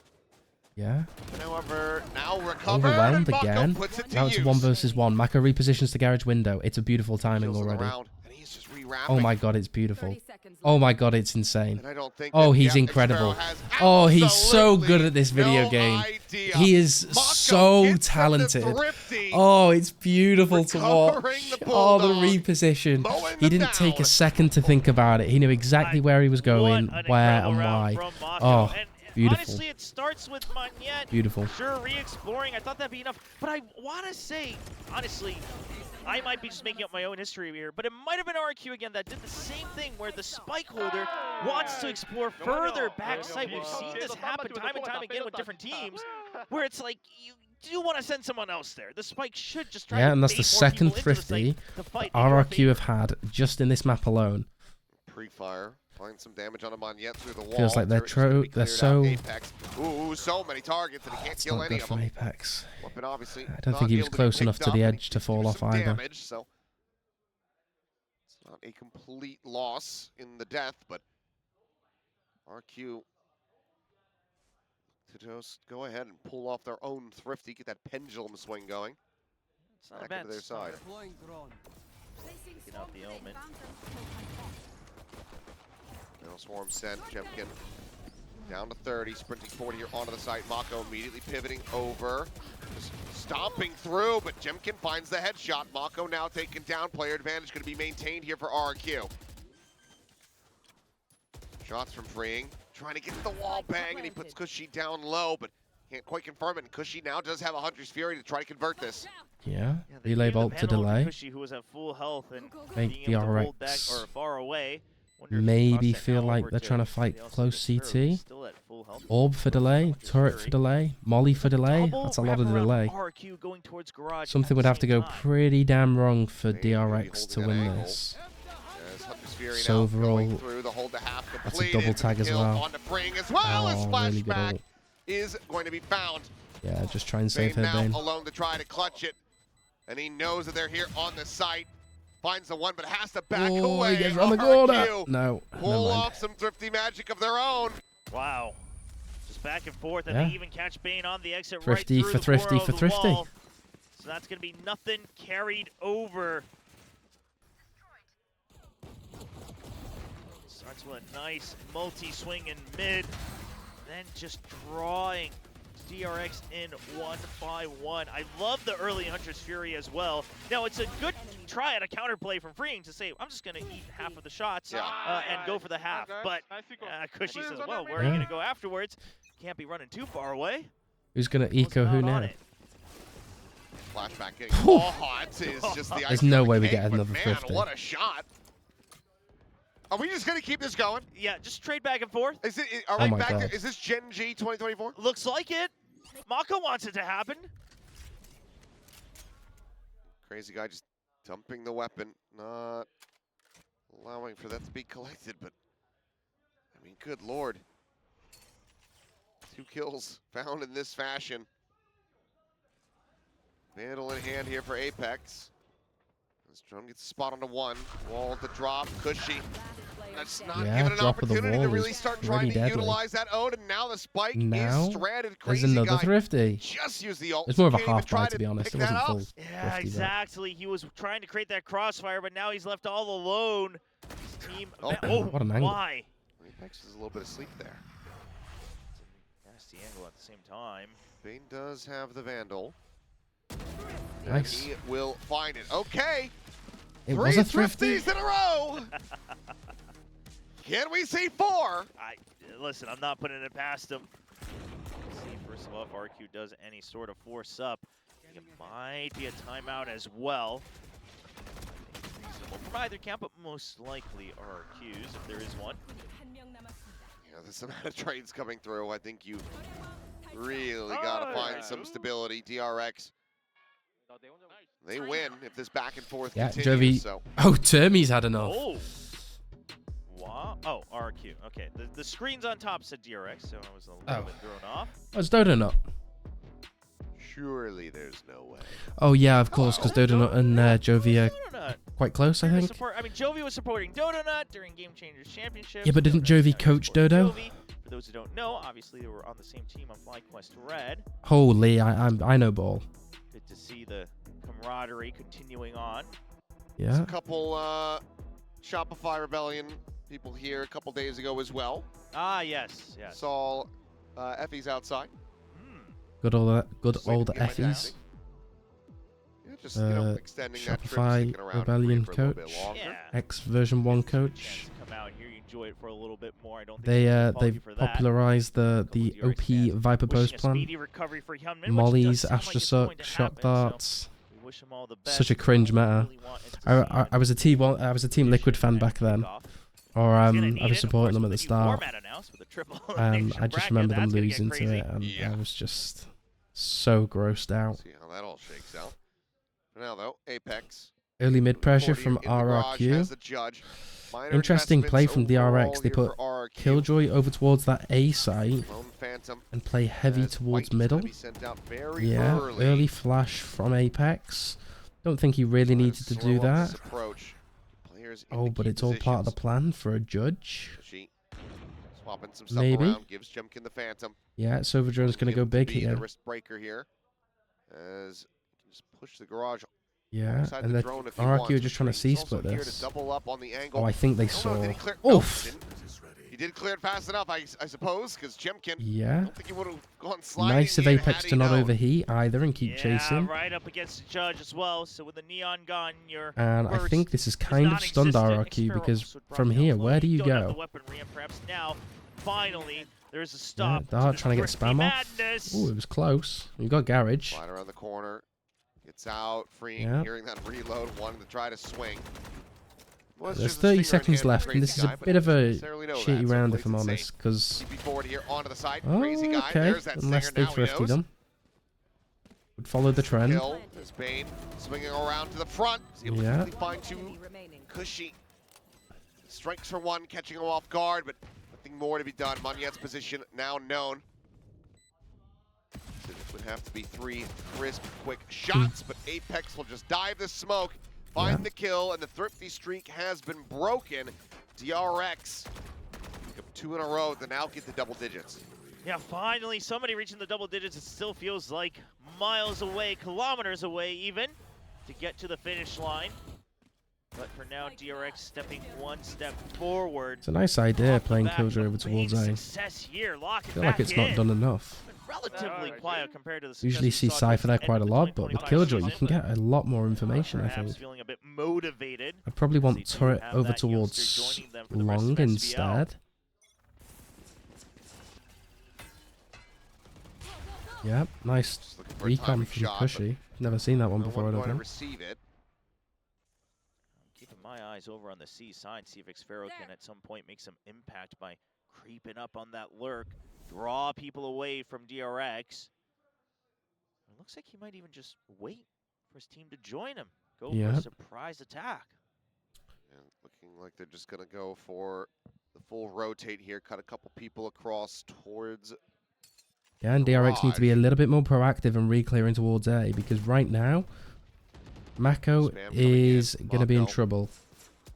Yeah. However, now recovered. Overwhelmed and Mako again. puts it to Now it's a use. 1 versus 1. Mako repositions the garage window. It's a beautiful timing Kills on the already. round, and he's just rewrapping. Oh my god, it's beautiful. 30 seconds Oh left. my god, it's insane. And I don't think Oh, that he's the incredible. Xfero has Oh, he's so absolutely good at this video no game. idea. He is Mako so gets them to talented. Thrifty, Oh, it's beautiful to recovering watch. the Oh, the Bulldog, reposition. mowing He them didn't take a down. second to think about it. He knew exactly where he was going, What an where incredible and round why. from Mako. Oh, And Beautiful. Honestly, it starts with Magnet. Beautiful. Sure, re-exploring. I thought that'd be enough. But I want to say, honestly, I might be just making up my own history here, but it might have been RRQ again that did the same thing where the spike holder wants to explore further backside. We've seen this happen time and time again with different teams, where it's like you do want to send someone else there. The spike should just try to And that's the bait more second people into the thrifty site to fight in your RRQ favor. have had just in this map alone. Pre-fire. Find some damage on a Magnet through the wall. Feels like they're so. Apex. Ooh, so many targets, and he can't It's kill not any good of from them. Apex. Weapon obviously I don't not think he was able to be close enough picked to the up, and edge he to did fall do off some either. damage, so it's not a complete loss in the death, but RQ to just go ahead and pull off their own thrifty, get that pendulum swing going. It's not a Back bad into their start. side. Get out the omen. Now Swarm sent, Jemkin down to 30, sprinting forward here onto the site. Mako immediately pivoting over, just stomping through, but Jemkin finds the headshot. Mako now taken down, player advantage going to be maintained here for RRQ. Shots from Freeing, trying to get to the wall bang, and he puts Cushy down low, but can't quite confirm it, and Cushy now does have a Hunter's Fury to try to convert this. Yeah. They Relay gave the bolt to panel delay. Cushy, who was at full health and Make being the able to hold back RX or far away. Wonder if he maybe tossed that feel now like over they're trying to to fight the close LCS reserve, CT. who's still at full health. Orb for delay, Hunter's turret Fury. for delay, molly for delay. Double That's a lot of the wraparound delay. RRQ going towards garage Something at would the have to same go time. pretty damn wrong for Maybe DRX to holding that win angle. this. As Hunter's Fury So now overall, going through the hold to half that's a completed. double tag as Kill well. On to Freeing as well as Oh, really good flashback ult. is going to be found. Yeah, just try and save Bane her, now Bane. alone to try to clutch it, and he knows that they're here on the site. Finds the one, but has to back Oh, away. he gets around the RRQ corner. No, never pull mind. off some thrifty magic of their own. Wow. Just back and forth, and Yeah. they even catch Bane on the exit Thrifty right through for the thrifty corner for of the thrifty. wall. So that's going to be nothing carried over. Starts with a nice multi-swing in mid, then just drawing DRX in 1 by 1. I love the early Hunter's Fury as well. Now, it's a good try at a counterplay from Freeing to say, I'm just going to eat half of the shots and go for the half. But Cushy says, well, where are you going to go afterwards? Can't be running too far away. Who's gonna Was eco who not on now? it. Flashback getting wall hot is just the There's icing no on the way we cake, get but another man, 50. what a shot. Are we just going to keep this going? Yeah, just trade back and forth. Is it? Are Oh we my back God. there? Is this Gen G 2024? Looks like it. Mako wants it to happen. Crazy guy just dumping the weapon, not allowing for that to be collected, but I mean, good lord. 2 kills found in this fashion. Vandal in hand here for Apex. As Drum gets a spot on the 1. Wall to drop, Cushy. That's not Yeah, given an drop of the opportunity to wall really is start pretty trying to deadly. utilize that ode, and now the spike Now, is stranded. There's Crazy another guy thrifty. just used the ult. It's more of a can't even half try buy, to be honest. pick It wasn't that full up. Yeah, thrifty, though. exactly. He was trying to create that crossfire, but now he's left all alone. His team. Oh, what an angle. Why? Apex is a little bit asleep there. Nasty angle at the same time. Bane does have the Vandal. Nice. He will find it. Okay. It 3 was a thrifty. thrifties in a row. Can we see 4? Listen, I'm not putting it past him. Let's see, first of all, if RQ does any sort of force up, it might be a timeout as well. Reasonable from either camp, but most likely RQs, if there is one. Yeah, there's some amount of trades coming through. I think you really got to find some stability. DRX, they win if this back and forth Yeah, continues. Jovi. So Oh, Termy's had enough. Oh! Wow. Oh, RQ. Okay, the screens on top said DRX, so I was a little bit thrown off. Oh, it's Donut. surely there's no way. Oh, yeah, of course, because Donut and Jovi are Donut. quite close, I think. I mean, Jovi was supporting Donut during Game Changers Championship. Yeah, but didn't Jovi coach Dodo? For those who don't know, obviously they were on the same team on FlyQuest Red. Holy, I know ball. Good to see the camaraderie continuing on. Yeah. A couple Shopify Rebellion people here a couple days ago as well. Ah, yes, yes. Saw Effie's outside. Good old Waiting to get my Effies. dad. Yeah, just extending that trip, Shopify sticking around Rebellion for a little bit coach. longer. Yeah. X version 1 Chance coach. to come out here, you enjoy it for a little bit more. I don't think They've popularized the OP Viper Burst plan. Molly's Astra Suck, Shock Darts. Such a cringe meta. I was a Team Liquid fan back then, or I was supporting them at the start, and I just remember them losing to it, and I was just so grossed out. See how that all shakes out. For now though, Apex. Early mid pressure 40 from in the garage has RRQ. the judge. Minor Interesting play from investments DRX. They overall put here for RRQ. Killjoy over towards that A site Lone Phantom and play heavy as towards White's middle. gonna be sent out very Yeah, early. early flash from Apex. Don't think he really Trying to needed to slow do up that. this approach. Players Oh, into but key it's all part of the positions. plan for a judge. She swapping some stuff Maybe. around, gives Jemkin the Phantom. Yeah, Silverdrone's going to go big be here. the wrist breaker here. As just push the garage Yeah, alongside and the the drone if he RRQ wants. are just trying to He's C-split also here to this. double up on the angle. Oh, I think they I don't know, saw. did he clear? No, Oof! he didn't. He did clear it fast enough, I suppose, because Jemkin, I Yeah. don't think he would have gone sliding Nice of in Apex had he to not known. overheat either and keep chasing. Right up against the judge as well. So with the neon gun, you're And I think this is kind of stunned RRQ because from here, where do you go? Now, finally, there's a stop. Yeah, Dart trying to get spam off. Madness. Oh, it was close. You got Garage. Slide around the corner, gets out, freeing, Yeah. hearing that reload, wanting to try to swing. Was There's just a 30 finger in seconds hand for left, and Crazy this is a Guy, but bit of a didn't necessarily know that, shitty so round plays if I'm it safe. honest, because... CP forward here onto the side. Oh, Crazy Guy, okay. there's that Unless stinger, they now he thrifty knows. them. Would follow the trend. Kill as Bane swinging around to the front. He's able Yeah. to quickly find two. Enemy remaining. Cushy strikes for one, catching him off guard, but nothing more to be done. Monyette's position now known. So it would have to be 3 crisp, quick shots, but Apex will just dive the smoke, find Yeah. the kill, and the thrifty streak has been broken. DRX pick up 2 in a row to now get the double digits. Yeah, finally, somebody reaching the double digits. It still feels like miles away, kilometers away even, to get to the finish line. But for now, DRX stepping one step forward. It's a nice idea Off the playing back Killjoy of over towards A. success here. Lock I it feel back like it's not in. done enough. Relatively quiet compared to the success Usually we see saw Cypher there towards the quite a end of the lot, but with 2025 Killjoy you season, can get a lot more information, I perhaps think. feeling a bit motivated. I'd probably want They do Turret have over that youngster towards joining them for the rest Long of SVL. instead. Yep, nice Just looking for a recon timing from shot, but Cushy. Never seen that one no before, I one don't going to think. receive it. Keeping my eyes over on the C side, see if Xfero can at some point make some impact by creeping up on that lurk, draw people away from DRX. It looks like he might even just wait for his team to join him. Go for Yeah. a surprise attack. And looking like they're just going to go for the full rotate here, cut a couple people across towards. Yeah, and DRX need to be a Garage. little bit more proactive and re-clearing towards A, because right now, Mako Spam coming is in, going to be in Mako. trouble.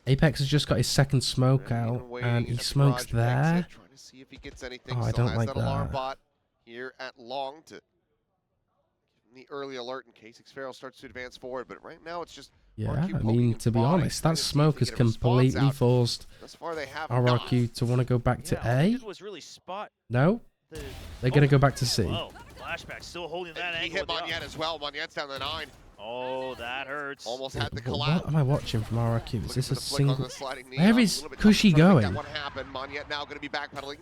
Apex has just got his second smoke Ready and out, waiting and he at the smokes garage there. exit, trying to see if he gets anything. Oh, I Still don't has like that alarm that. bot here at Long to give him the early alert in case Xfero starts to advance forward. But right now it's just Yeah, RRQ I poking mean, and to be prodding, honest, trying that to see if smoke they has get a response completely out. forced Thus far they have RRQ not. to want to go back to Yeah, all he A. did was really spot No, the. they're going to go back to C. Whoa, flashback still holding that And he angle. hit with the- Monyette as well. Monyette's down to 9. Oh, that hurts. Almost had the What collapse. am I watching from RRQ? Is Looking this for a the flick on single... the sliding knee. Where A is little bit Cushy tough to make going? That one happen. Monyette now going to be backpedaling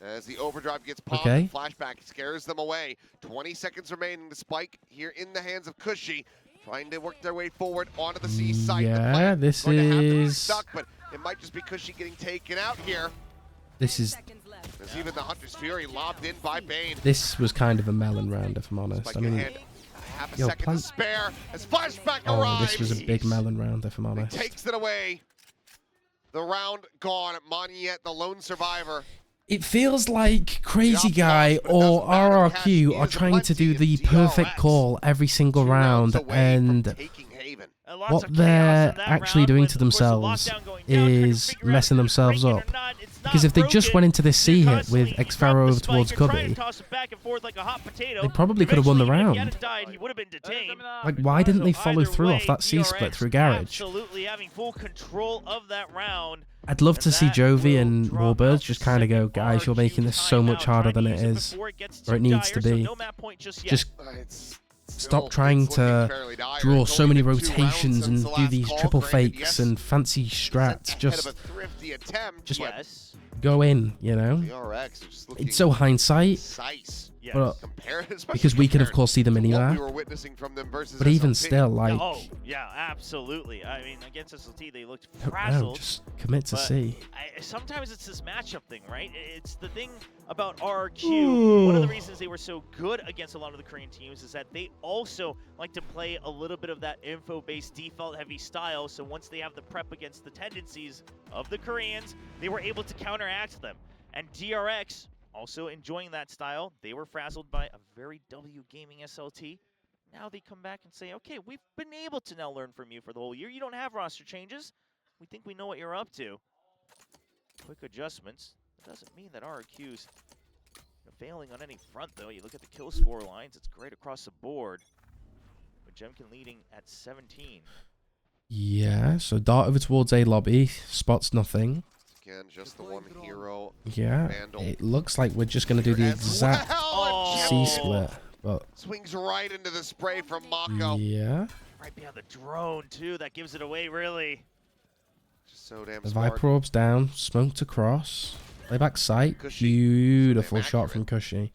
as the overdrive gets popped. Okay. Flashback scares them away. 20 seconds remaining. The spike here in the hands of Cushy, trying to work their way forward onto the C site. The Yeah, plant this going to have to be is... stuck, but it might just be Cushy getting taken out here. This is... Seconds left. As even the Hunter's Fury lobbed in by Bane. This was kind of a melon round, if I'm honest. Spike I mean, ahead. Half a yo, second plant- to spare as flashback oh, arrives. this was a big melon round, if I'm He honest. takes it away. The round gone. Monyette, the lone survivor. It feels like Crazy Drops Guy off, but it or doesn't matter. Cash RRQ are is trying to do plenty the of perfect DRX. call every single 2 round, rounds away from and taking Haven. And lots what of chaos they're in that actually round doing with, to of course, the themselves lockdown going down, trying to is figure out messing if themselves break it or up. not. It's Because not if they just broken. went into this C You're hit with constantly Xfaro dropping over the spike, towards you're trying to Cubby, toss it back and forth like a hot potato. they probably could have won the Eventually, even if he round. hadn't died, he would have been detained. Like, why didn't they So follow either through way, off that C split DRX through Garage? absolutely having full control of that round. I'd love to And see that Jovi will and drop Warbirds out just the kind of go, second guys, you're RRQ making this so much timeout. harder Trying than to it use is, before it gets or it too needs to dire, so be. no map point just yet. Just It's stop trying to draw so many rotations and do these triple fakes and fancy strats. Just Yes. go in, you know? DRX are just looking It's so hindsight, precise. Yes. but Especially because we can of compared course see them to what anywhere. we were witnessing from them versus But even SLT. still, like, Oh, yeah, absolutely. I mean, against SLT, they looked I don't know, frazzled. just commit to but see. sometimes it's this matchup thing, right? It's the thing about RRQ. One of the reasons they were so good against a lot of the Korean teams is that they also like to play a little bit of that info-based default-heavy style. So once they have the prep against the tendencies of the Koreans, they were able to counteract them. And DRX, also enjoying that style, they were frazzled by a very W gaming SLT. Now they come back and say, okay, we've been able to now learn from you for the whole year. You don't have roster changes. We think we know what you're up to. Quick adjustments. That doesn't mean that RRQ's failing on any front, though. You look at the kill score lines, it's great across the board. With Jemkin leading at 17. Yeah, so dart over towards A lobby, spots nothing. Again, just the one hero. Yeah, Vandal. it looks like we're just going to do the As exact well, and C Jemkin split, but swings right into the spray from Mako. yeah. Right behind the drone, too. That gives it away, really. Just so damn The smart. Viper orb's down, smoked across, playback sight, Cushy. beautiful So shot accurate. from Cushy.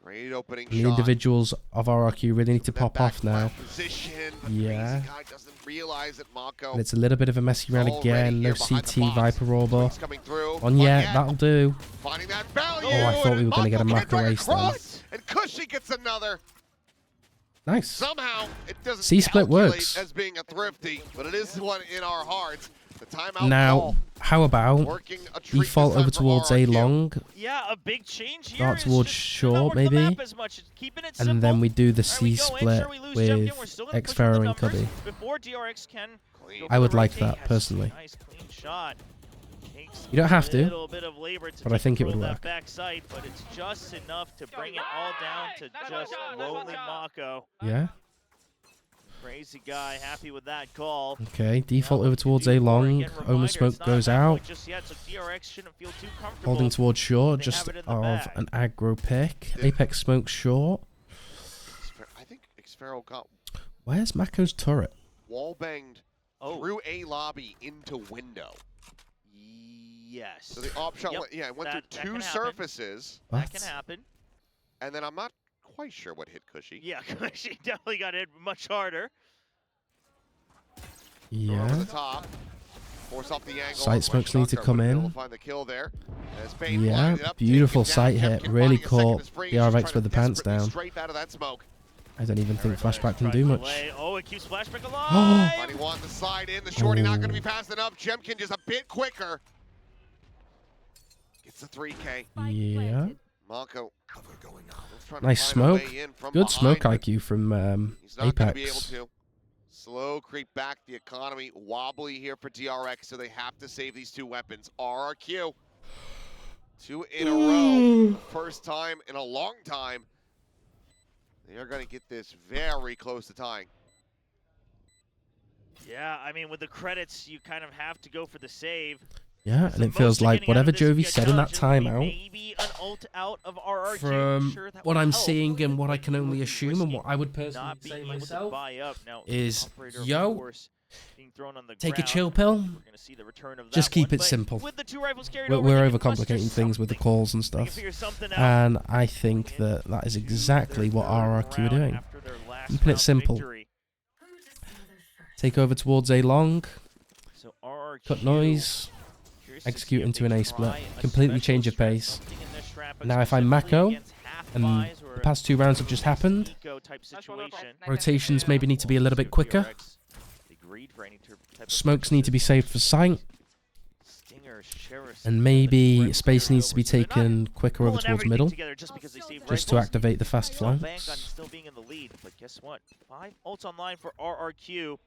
Great opening The shot. individuals of RRQ really need to That pop back off now. flat Position, but Yeah. Crazy Guy doesn't realize that Mako And it's a little bit of a messy round already again, no here behind the CT box. Viper orb. Swings coming through. One Not yet, yet. that'll do. Finding that value. Oh, I thought we were going to get a Mako ace then. And Cushy gets another. Nice. Somehow, it doesn't C-split calculate works. as being a thrifty, but it is one in our hearts. The timeout Now, call, how about working a treat default this time over for towards A RRQ. long, Yeah, a big change here. dart is towards just they're not short working the maybe, map as much. It's keeping it and simple. then we do the Alright, we C go in, split sure, we lose Jemkin, we're with still gonna push Xfero the and numbers Cubby. Before DRX can Clean. go I for would the like rotate. that, Has personally. Nice clean shot. Takes You don't have a to, little bit of labor to but I take think it control would of work. that backside, but it's just enough to bring it all down to just lonely Mako. Yeah. Crazy Guy, happy with that call. Okay, default Now over looking to towards do A more. long, Again, Omen reminder, smoke it's not goes at that out. point just yet, so DRX shouldn't feel too comfortable. Holding towards short, They just have it in the of bag. an aggro pick. Yeah. Apex smoke short. I think Xfero got Where's Mako's turret? wall banged Oh, through A lobby into window. yes. So the op shot, Yep, went, yeah, it went that through can two happen. surfaces, That can What? happen. and then I'm not quite sure what hit Cushy. Yeah, she definitely got hit much harder. Throw over Yeah. the top. Force off the angle. Sight smokes need to Shotgun come would be able in. to find the kill there. As Bane Yeah, lined it up, beautiful taken down. sight hit. Jemkin Really finding a second caught to spray. DRX He's with trying the to pants desperately down. Strafe out of that smoke. I don't even think Everybody flashback can trying do to much. play. Oh, it keeps flashback Oh. alive. Finding one to slide in. The shorty not going to be Oh. fast enough. Jemkin just a bit quicker. Gets the 3K. Yeah. Mako. trying to Nice find a smoke. way in from Good behind, smoke but IQ from He's not going to be able Apex. to. Slow creep back. The economy wobbly here for DRX, so they have to save these two weapons. RRQ. 2 in a row. First time in a long time. They are going to get this very close to tying. Yeah, I mean, with the credits, you kind of have to go for the save. Yeah, It's and the it feels most they're like getting out whatever of this Jovi via said in that judge, and timeout, maybe an ult out of RRQ. from Sure, that what would I'm help. seeing and what I can only Risky assume and what I would personally not being say able to myself, buy up. Now, is, operator, of yo, course, being thrown on the take a ground. chill pill. We're gonna see the return of Just that keep one, it but simple. With the 2 rifles carried We're over, they can overcomplicating muster things with the something. calls and They can stuff. figure something out. And I think that that is exactly what RRQ are doing. After their last Keeping it round simple. victory. Take over towards A long, So RRQ, cut noise, curious to execute see if into they an A try split, a completely special change of strat, pace. something in this strat, Now if I'm specifically Mako, against half and buys or the past 2 rounds have just happened, eco type situation. rotations maybe need to be a little bit quicker. They agreed for any type of Smokes need to be saved for sight, Stinger, Sheriff, and maybe space needs to be taken quicker over pulling towards everything middle, together just because they saved just to rifles. activate the fast Still bank on flanks. still being in the lead, but guess what? 5 ults online for RRQ.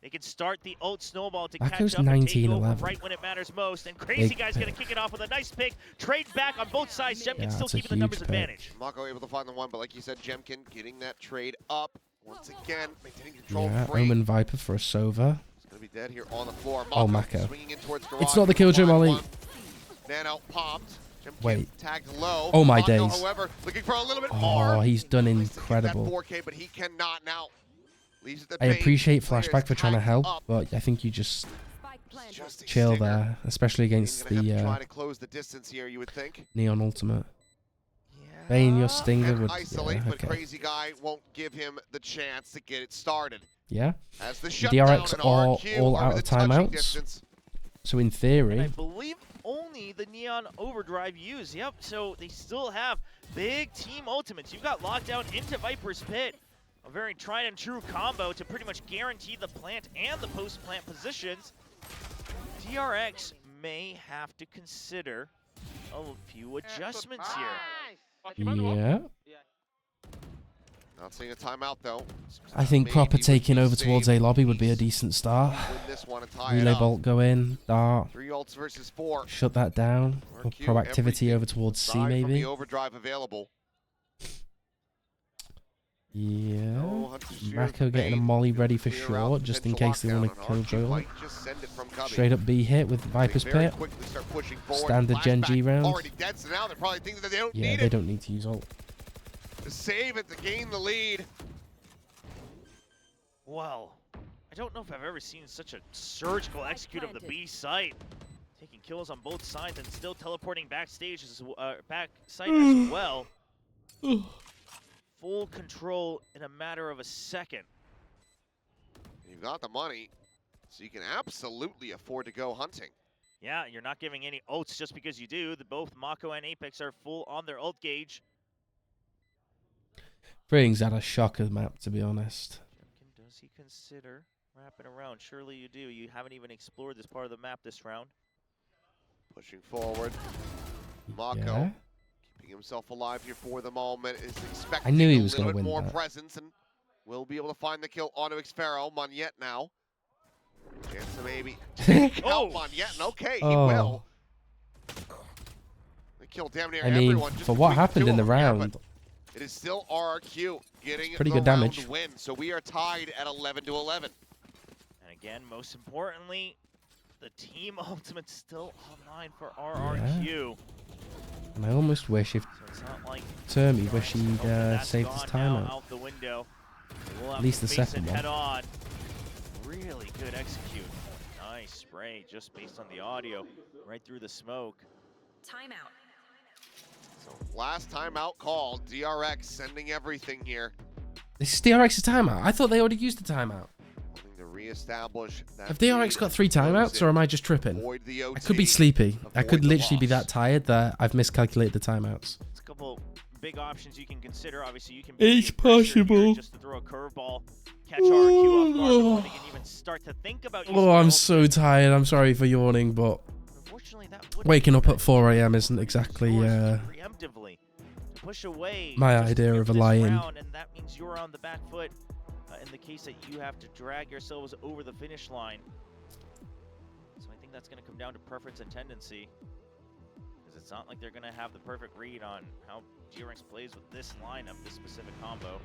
They can start the ult snowball to Mako's catch up and take over 19-11. right when it matters most. And Crazy Big Guy's going to pick. kick it off with a nice pick. Trade back on both sides. Jemkin Yeah, still that's a keeping the numbers huge pick. advantage. Mako able to find the one, but like you said, Jemkin getting that trade up. Once again, maintaining control. Yeah, Free. Omen Viper for a Sova. He's going to be dead here on the floor. Oh, Mako. Swinging in towards It's garage. not the killjoy Find molly. one. Nano popped. Wait. Tagged low. Oh my Mako, days. however, looking for a little bit more. Oh, he's done Tries to get that incredible. 4K, but he cannot now. Leaves it the I bait. appreciate Player is Flashback for trying to tagged help, up. but I think you just Spike planted. Just a chill stinger. there, especially against Gonna have to the try to close the distance here, you would think. Neon Ultimate. Yeah. Bane, your stinger And would... isolate, Yeah, but okay. Crazy Guy won't give him the chance to get it started. Yeah. As the shutdown DRX and are RQ all over out the of touching timeouts. distance. So in And I theory... believe only the Neon Overdrive used. Yep, so they still have big team ultimates. You've got lockdown into Viper's Pit. A very tried and true combo to pretty much guarantee the plant and the post-plant positions. DRX may have to consider a few adjustments here. Yeah. Not seeing a timeout though. I think Maybe proper with taking the over towards save, A lobby would be a he's decent start. win this one and tie it Relay up. Bolt go in, dart, 3 ults versus 4. shut that down. Or RQ, proactivity everything over towards C aside from maybe. the overdrive available. Yeah. No Hunter's Fear Mako of getting a Bane molly to ready for clear out short, just in case they potential want to lockdown, kill and RQ Joel. might just send it from Cubby. Straight up B hit with Viper's They very Pit. quickly start pushing forward. Standard Gen G Flashback round. Already dead, so now they're probably thinking that they don't Yeah, need they it. don't need to use ult. To save it, to gain the lead. Well, I don't know if I've ever seen such a surgical execute of the B site. Taking kills on both sides and still teleporting backstage backside as well. Full control in a matter of a second. You've got the money, so you can absolutely afford to go hunting. Yeah, you're not giving any ults just because you do. Both Mako and Apex are full on their ult gauge. Brings out a shocker map, to be honest. Jemkin, does he consider wrapping around? Surely you do. You haven't even explored this part of the map this round. Pushing forward. Mako, Yeah. keeping himself alive here for the moment, is expecting I knew he a was little gonna bit win more that. presence, and will be able to find the kill onto Xfero. Monyet now. Chance to maybe take out Monyet, and okay, he Oh. will. They killed damn near I mean, everyone just for what between happened two in the of them here, round, but it is still RRQ getting Pretty the good round damage. win, so we are tied at 11-11. And again, most importantly, the team ultimate still online for RRQ. and I almost wish if So it's not like Termy wish he'd that's saved his gone time now out. out the window. We'll have At least to the face second it one. head on. Really good execute. Nice spray just based on the audio right through the smoke. Timeout. So last timeout called, DRX sending everything here. This is DRX's timeout. I thought they already used the timeout. Wanting to reestablish that Have DRX got 3 timeouts, or am I just tripping? avoid the OT, I could be sleepy. I avoid could the literally be loss. that tired that I've miscalculated the timeouts. There's a couple big options you can consider. Obviously, you can It's be pressure here possible. just to throw a curveball, catch RRQ off guard before they can even start to think about using Oh, their I'm ult. so tired. I'm sorry for yawning, but Unfortunately, that would waking up be at 4 a.m. isn't exactly preemptively to push away my just to idea get of a this lie-in. round, and that means you're on the back foot in the case that you have to drag yourselves over the finish line. So I think that's going to come down to preference and tendency, because it's not like they're going to have the perfect read on how DRX plays with this lineup, this specific combo.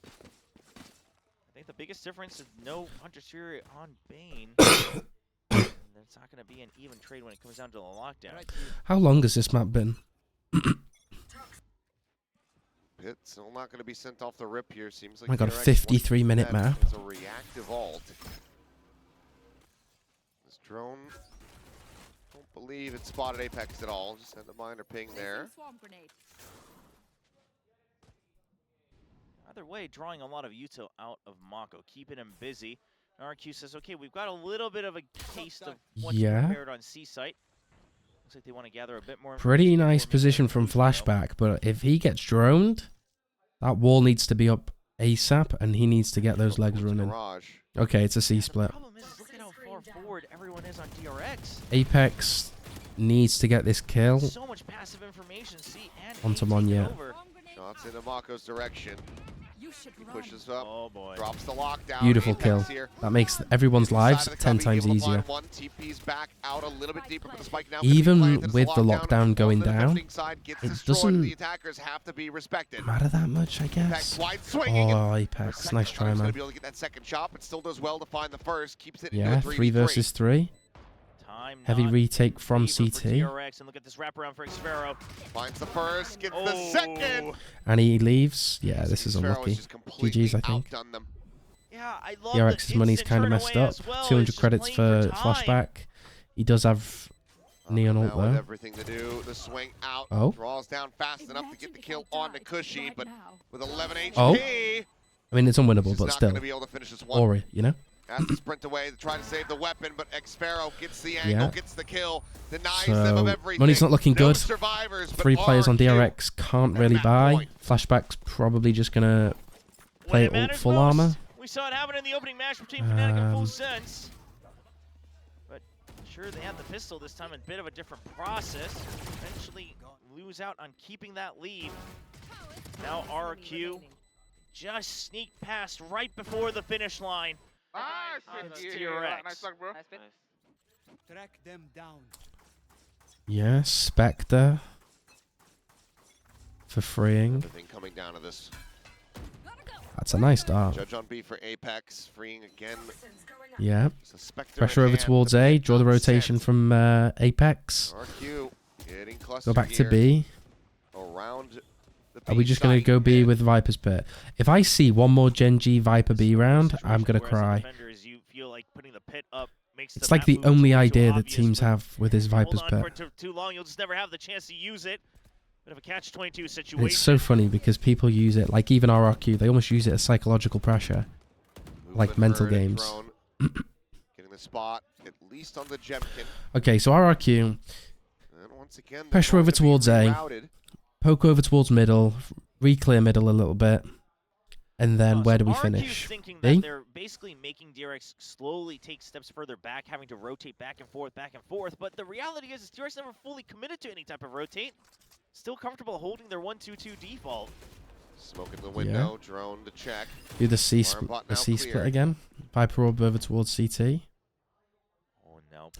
I think the biggest difference is no Hunter's Fury on Bane. And it's not going to be an even trade when it comes down to the lockdown. How long has this map been? Pit still not going to be sent off the rip here. Seems like I got a DRX wants to 53-minute do that map. as a reactive ult. This drone, don't believe it spotted Apex at all. Just sent a minor ping there. Swarm grenade. Either way, drawing a lot of util out of Mako, keeping him busy. RRQ says, okay, we've got a little bit of a taste of what's Yeah. prepared on C site. Looks like they want to gather a bit more. Pretty information nice before making position a from move, though. Flashback, but if he gets droned, that wall needs to be up ASAP, and he needs to get those legs Towards running. Garage. Okay, it's a C The split. problem is, look at how far forward everyone is on DRX. Apex needs to get this kill. So much passive information. C and Onto A taking Monyet. over. Swarm grenade. Shots into Mako's direction. You should He run. pushes up, Oh boy. drops the lockdown. Beautiful Apex kill. here. That makes everyone's lives Inside of the 10 cubby, times able to find easier. One TP's back out a little bit deeper, but the spike now Even gonna be planted. with the It's lockdown on going the down, defending side, gets it destroyed. doesn't The attackers have to be respected. matter that much, I Apex guess. wide swinging. Oh, Apex. Nice try, Gonna man. be able to get that second shot, but still does well to find the first. Keeps it Yeah, into a 3 versus 3. Time Heavy not retake from favor for CT. DRX, and look at this wraparound for Xfero. Finds the first, gets the Oh. second. And he leaves. Yeah, this is Xfero has unlucky. just completely GG's, I think. outdone them. Yeah, I love DRX's the money's instant kind of turn messed away up. as well. 200 It's just credits playing for time. flashback. He does have Neon ult Now with though. everything to do, the swing out, Oh. draws down fast enough to get the kill onto Cushy, but with 11 HP, Oh. I mean, it's unwinnable, he's but not still. going to be able to finish this one. Ori, you know? Has to sprint away to try to save the weapon, but Xfero gets the angle, Yeah. gets the kill, denies them of So, everything. money's not looking No good. survivors, but 3 players on RRQ DRX can't at really that buy. point. Flashback's probably just going to When play it ult matters full most. armor. We saw it happen in the opening match between Fnatic and Full Um, Sense. But sure, they had the pistol this time, a bit of a different process. Eventually lose out on keeping that lead. Now RRQ just sneaked past right before the finish line. Nice. That's Yeah, DRX. Nice luck, bro. Track them down. Yeah, Spectre. For freeing. Everything coming down to this. That's a nice start. Judge on B for Apex, freeing again. Yeah. Suspector Pressure in over hand, towards the A. big Draw the rotation nonsense. from Apex. RRQ getting clustered Go back to here B. around the Are we B just going to site go B mid. with Viper's Pit? If I see one more Gen G Viper B round, I'm going to Whereas the cry. defenders, you feel like putting the pit up makes It's the like map the move only too idea that obvious, teams but have with his Viper's hold on Pit. for too long, you'll just never have the chance to use it. Bit of a catch-22 situation. It's so funny because people use it, like even RRQ, they almost use it as psychological pressure. Like Movement mental bird and games. drone. Getting the spot, at least on the Jemkin. Okay, so RRQ, And once again, they're Pressure going over to be towards A. rerouted. poke over towards middle, re-clear middle a little bit, and then where do we RRQ's finish? thinking B? that they're basically making DRX slowly take steps further back, having to rotate back and forth, but the reality is DRX never fully committed to any type of rotate. Still comfortable holding their 1-2-2 default. Smoke in the window, drone to check. Do the C, Alarm bot the now C clear. split again. Viper orb over towards CT. Oh no.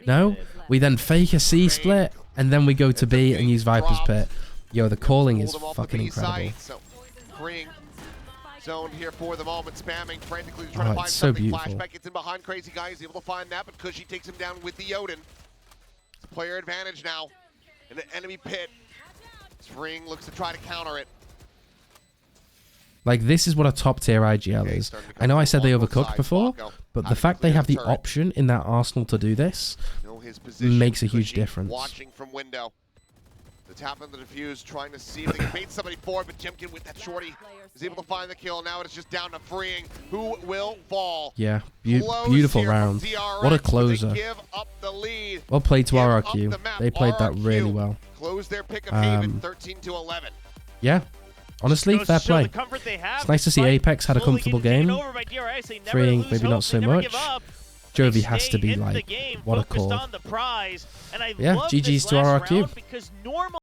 No, we then fake a C split, and then we go to B and use Viper's Pit. Yo, the calling is Pulled them off the fucking B incredible. site, so freeing zone here for the moment, spamming frantically trying to Oh, find it's so something. beautiful. Flashback gets in behind Crazy Guy, he's able to find that, but Cushy takes him down with the Odin. It's a player advantage now in the enemy pit. Freeing looks to try to counter it. Like, this is what a top tier IGL Okay, is. starting to come I know I from said they both overcooked sides. before, Flacco but the having fact they cleared have the turret. option in that arsenal to do this, Know his position. makes a huge Cushy difference. Watching from window. The tap on the defuse, trying to see if they can bait somebody forward, but Jemkin with that shorty is able to find the kill. Now it's just down to freeing. Who will fall? yeah, Close beautiful here from round. DRX, What a but they closer. give up the lead. Well played to Give up RRQ. the map. They played that RRQ really well. Close their pick of Haven, Um, 13-11. Yeah, honestly, Goes fair to show play. the comfort they have It's nice to see despite Apex had a slowly comfortable getting taken game. over by DRX. They never Freeing, lose maybe hope. not so They never give much. up. Jovi They has to stay be in the like, game, what a focused call. on the prize. And I Yeah, love GG's this to last RRQ. round because normally